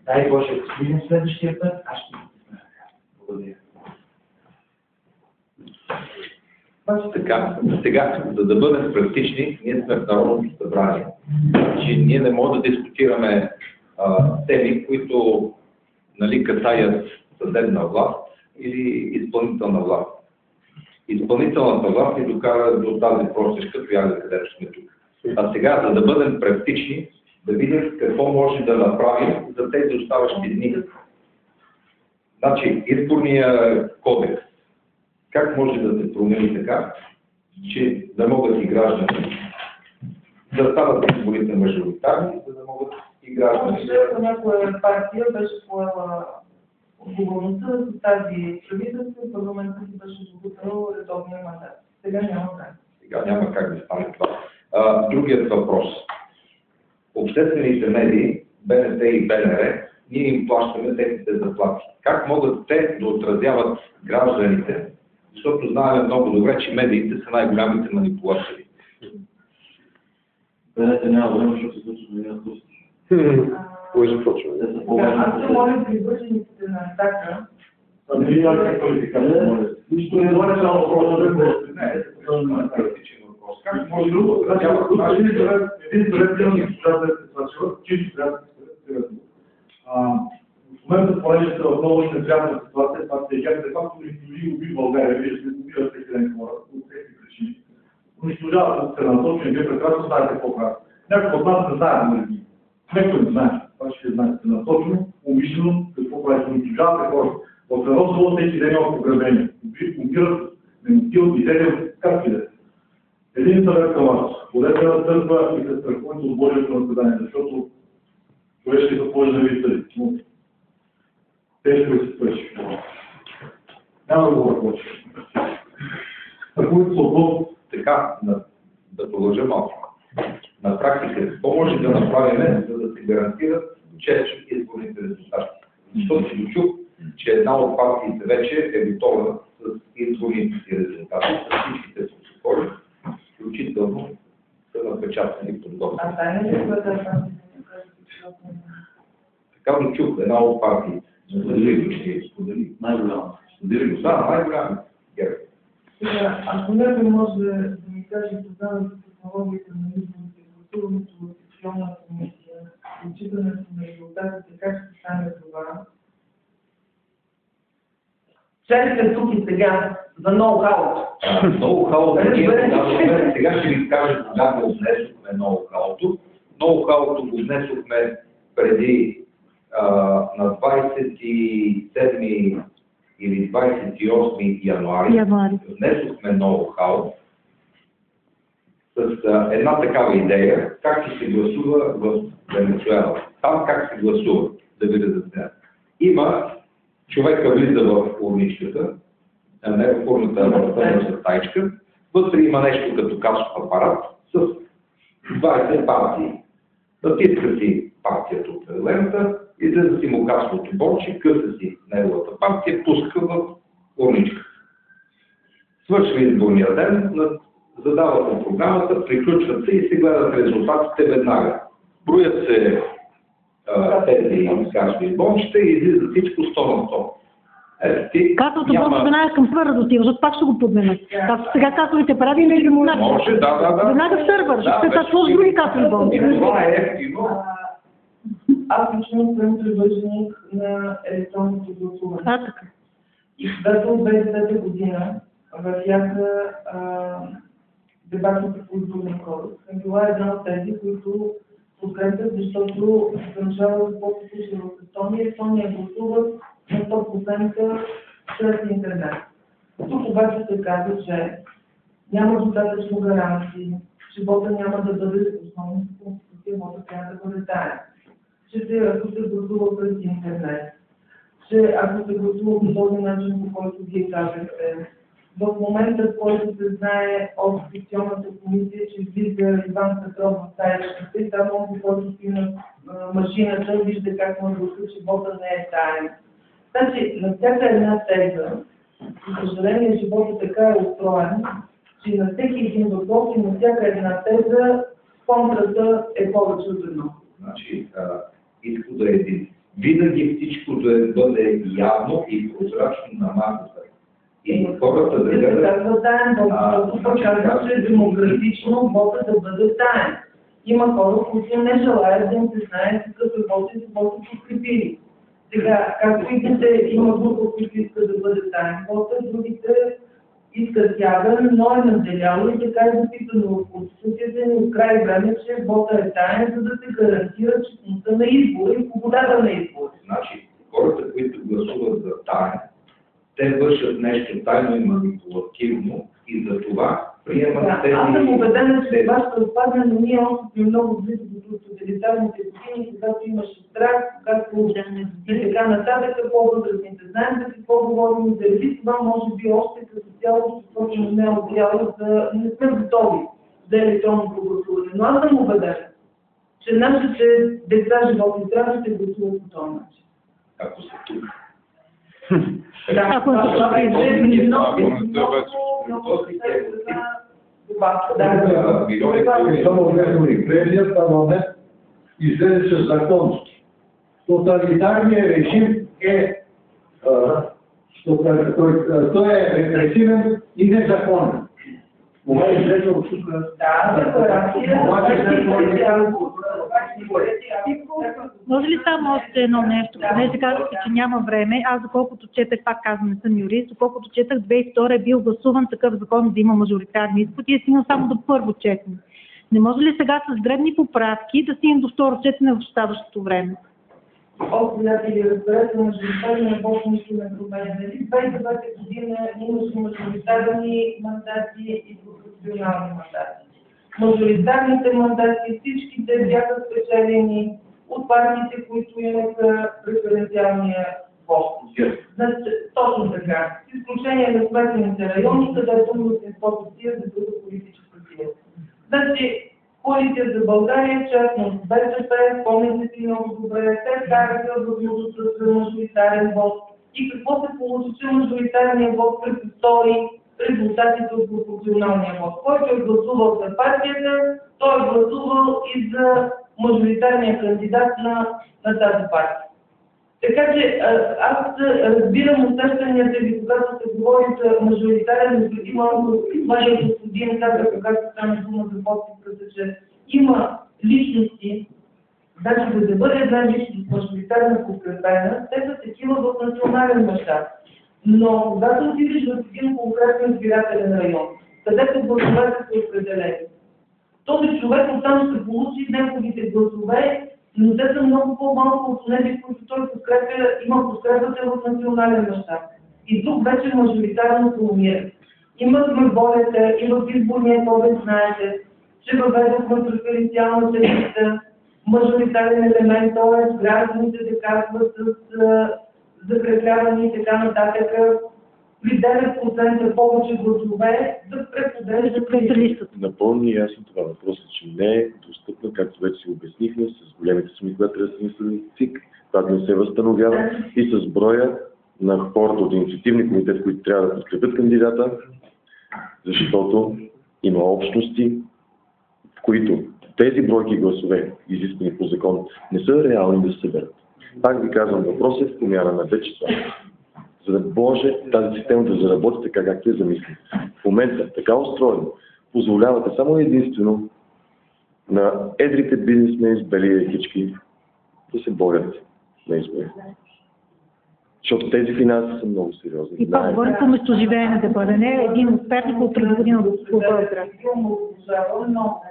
дай Боже, ако стигнем следващия път, аз ще ви благодаря. Така, сега, за да бъдем практични, ние сме в Народното събрание. Че ние не можем да дискутираме теми, които касаят съдебна власт или изпълнителна власт. Изпълнителната власт ни докара до тази простичка тояга, където сме тук. А сега, за да бъдем практични, да видим какво може да направим за тези оставащи дни. Значи, изборния кодекс. Как може да се промени така, че да могат и граждани да стават изборите мажоритарни, за да могат и граждани. Някоя партия беше поела отговорността за тази правителство, парламентът си беше добутал редовния мандат. Сега няма как. Сега няма как да стане това. Другият въпрос. Обществените медии, БНТ и БНР, ние им плащаме техните заплати. Как могат те да отразяват гражданите? Защото знаем много добре, че медиите са най-голямите манипулатори. БНТ няма време, защото се случва да няма случва. Кой започва? Аз се моля привържениците на атака. Не има как квалификация, моля. Нищо не говоря само въпроса, не. Как може друго? Един съвет има госпожа Сачева, чисто трябва да се в момента, понеже са в много неприятна ситуация, това се егат, де факто уби България, вие ще убиват всеки ден хора, от всеки причини. Унищожават се насочени, вие прекрасно знаете какво правят. Някой от нас не знае, нали? Некой не знае. Това ще знаете насочено, умишлено, какво правите, унищожавате хора. В едно село всеки ден има погребение. Убират, не мотиват, изделят, както и да е. Един съвет към вас. Ходете на църква и се страхувате от Божието наказание, защото човешки се може да ви съди. Тежко и се свърши. Няма да говоря повече. Страхувате се от Бог. Така, да продължа малко. На практика, какво може да направим, за да се гарантират честни изборните резултати? Защото си чух, че една от партиите вече е готова с изборните си резултати, с всичките протоколи, включително са напечатани подготвени. А тайна ли е Така го чух, една от партиите. Сподели. Най-голямо. Сподели го. Да, най-голямо. Ако някой може да ми каже познаването технологията на изборите, гласуването в официална комисия, отчитането на резултатите, как ще стане това? Целите тук и сега за ноу-хауто. Ноу-хауто, сега ще ви кажа кога го внесохме ноу-хауто. Ноу-хауто го внесохме преди на 27 или 28 януари. Внесохме ноу-хауто с една такава идея, как ще се гласува в Венецуела. Там как се гласува, да ви разясня. Има човека влиза в урничката, не в урната стаичка, вътре има нещо като касов апарат с 20 партии. Натиска си партията от лента, излезе си му касовото борче, къса си неговата партия, пуска в урничка. Свършва изборния ден, задава се програмата, приключват се и се гледат резултатите веднага. Броят се тези кашни бончета и излиза всичко 100 на 100. Касовото бонче веднага към сървър да отива, защото пак ще го подменят. Сега касовите прави или ги монат? Може, да. Веднага в сървър, ще се сложи други касови бонче. Това е ефтино. Аз лично съм привърженик на електронното гласуване. Така. И когато от 2010 година вървяха дебатите по изборния кодекс, съм била една от тези, които подкрепят, защото държава какво се случва в Естония. Естония гласува на 100% чрез интернет. Тук обаче се казва, че няма достатъчно гаранции, че вода няма да бъде основна конституция, вода трябва да бъде таен. Че ако се гласува през интернет, че ако се гласува по този начин, по който вие казахте, в момента, в който се знае от секционната комисия, че влиза Иван Петров в таечката и там онзи, който стои на машината, вижда как му гласа, че вода не е таен. Значи, на всяка една теза, за съжаление, живота така е устроен, че на всеки един въпрос и на всяка една теза контрата е повече от едно. Значи, изходът е един. Винаги всичко да бъде явно и прозрачно на масата. И хората да гледат... Това казва, че е демократично вода да бъде таен. Има хора, които не желаят да им се знае какъв е вод и какво са подкрепили. Сега, както идете, има група, които искат да бъде таен вода, другите искат явен, но е наделяло и така е записано в Конституцията ни от край време, че вода е таен, за да се гарантира честността на избора и свободата на избора. Значи, хората, които гласуват за таен, те вършат нещо тайно и манипулативно и за това приемат тези... Аз съм убедена, че това ще отпадне, но ние още сме много близо до тоталитарните години, когато имаше страх, когато и така нататък, по-възрастните знаем за какво говорим, дали това може би още като цяло точно не е отделно, не сме готови за електронното гласуване. Но аз съм убедена, че нашите деца, животни, трябва ще гласуват по този начин. Ако са тук. Ако Предният парламент излезе с закон. Тоталитарният режим той е репресивен и незаконен. Това е излезе от тук. Може ли само още едно нещо? Понеже казахте, че няма време. Аз, доколкото четах, пак казвам, не съм юрист, доколкото четах, 2002 е бил гласуван такъв закон да има мажоритарни изпити и е стигнал само до първо четене. Не може ли сега с дребни поправки да стигнем до второ четене в оставащото време? Приятели, разберете, мажоритарния вот нищо не променя. 2009 година имаше мажоритарни мандати и пропорционални мандати. Мажоритарните мандати, всичките бяха спечелени от партиите, които имаха преференциалния вот. Значи, точно така. С изключение на смесените райони, където мнозинството си е за друга политическа сила. Значи, Коалиция за България, частно с БСП, спомняте си много добре, те вкараха възможността за мажоритарен вот. И какво се получи, че мажоритарният вот предпостави резултатите от пропорционалния вот. Който е гласувал за партията, той е гласувал и за мажоритарния кандидат на тази партия. Така че аз разбирам усещанията ви, когато се говори за мажоритарен, има младия господин каза, когато стане дума за подписката, че има личности, значи да бъде една личност мажоритарна подкрепена, те са такива в национален мащаб. Но когато отидеш в един конкретен избирателен район, където гласовете са определени, този човек оттам ще получи неговите гласове, но те са много по-малко от тези, които той подкрепя, има подкрепата в национален мащаб. И тук вече мажоритарно се умира. Имахме волята и в изборния кодекс, знаете, че въведохме преференциалната листа, мажоритарен елемент, т.е. гражданите да казват с закрепяване и така нататък, при 9% повече гласове да преподреждат листата. Напълно ясно това. Въпросът е, че не е достъпна, както вече си обяснихме, с големите суми, които трябва да се инсталира ЦИК, това не се възстановява и с броя на хората от инициативни комитет, които трябва да подкрепят кандидата, Защото има общности, в които тези бройки гласове, изискани по закон, не са реални да се съберат. Пак ви казвам, въпрос е в промяна на вече това. За да може тази система да заработи така, както е замислена. В момента, така устроено, позволявате само единствено на едрите бизнесмени с бели якички да се борят на избори. Защото тези финанси са много сериозни. И пак говорим по местоживеене да бъде, не един от Перник от преди година от Благоевград. Но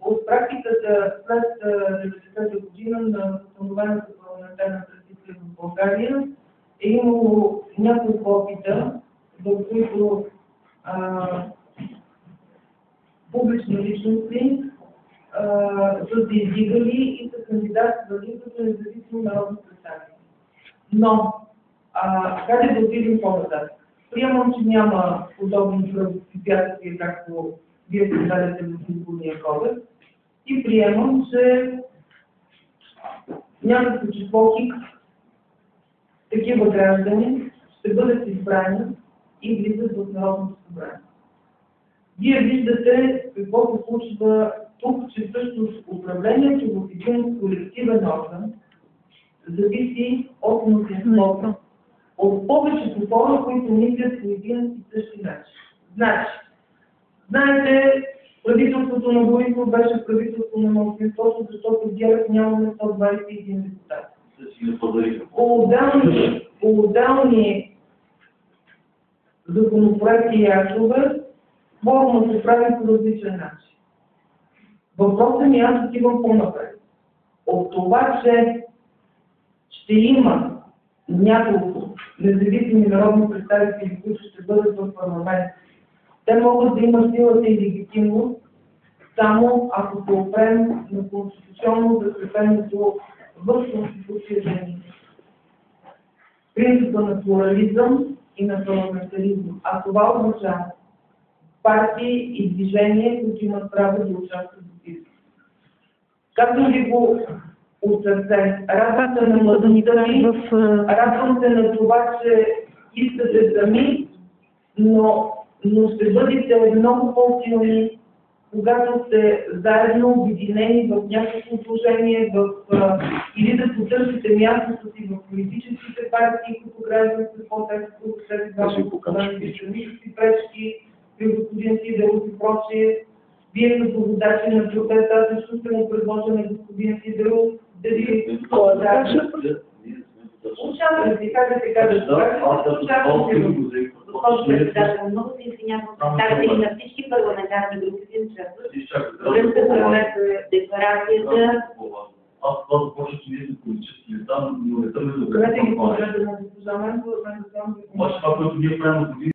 от практиката след 90-та година на установената парламентарна традиция в България е имало няколко опита, в които публични личности са се издигали и са кандидатствали като независими народни представители. Но, как да отидем по-нататък? Приемам, че няма подобни препятствия, както вие създадете в изборния кодекс, и приемам, че някакво число хикс такива граждани ще бъдат избрани и влизат в Народното събрание. Вие виждате какво се случва тук, че всъщност управлението в един колективен орган зависи от мнозинството, от повечето хора, които мислят по един и същи начин. Значи, знаете, правителството на Борисов беше правителство на мнозинството, защото в ГЕРБ нямаме 121 депутати. По отделни законопроекти и актове кворумът се прави по различен начин. Въпросът ми, аз отивам по-напред. От това, че ще има няколко независими народни представители, които ще бъдат в парламент, те могат да имат силата и легитимност само ако се опрем на конституционно закрепеното в Конституцията ни принципа на плурализъм и на парламентаризъм. А това означава партии и движения, които имат право да участват в избори. Казвам ви го от сърце. Радвам се на младостта ви, радвам се на това, че искате сами, но ще бъдете много по-силни, когато сте заедно обединени в някакво положение, или да потърсите мястото си в политическите партии, като граждански протест, които след това никакви пречки, при господин Сидеров и прочие. Вие като водачи на протеста, аз също ще му предложа на господин Сидеров да ви участвате, кажете, Госпожо председател, много се извинявам представители на всички парламентарни групи, които участват. Според декларацията. Аз това започва, че ние сме политически лица, но не съм Добре, да ги погледам на госпожа Менко, това, което ние правим от години,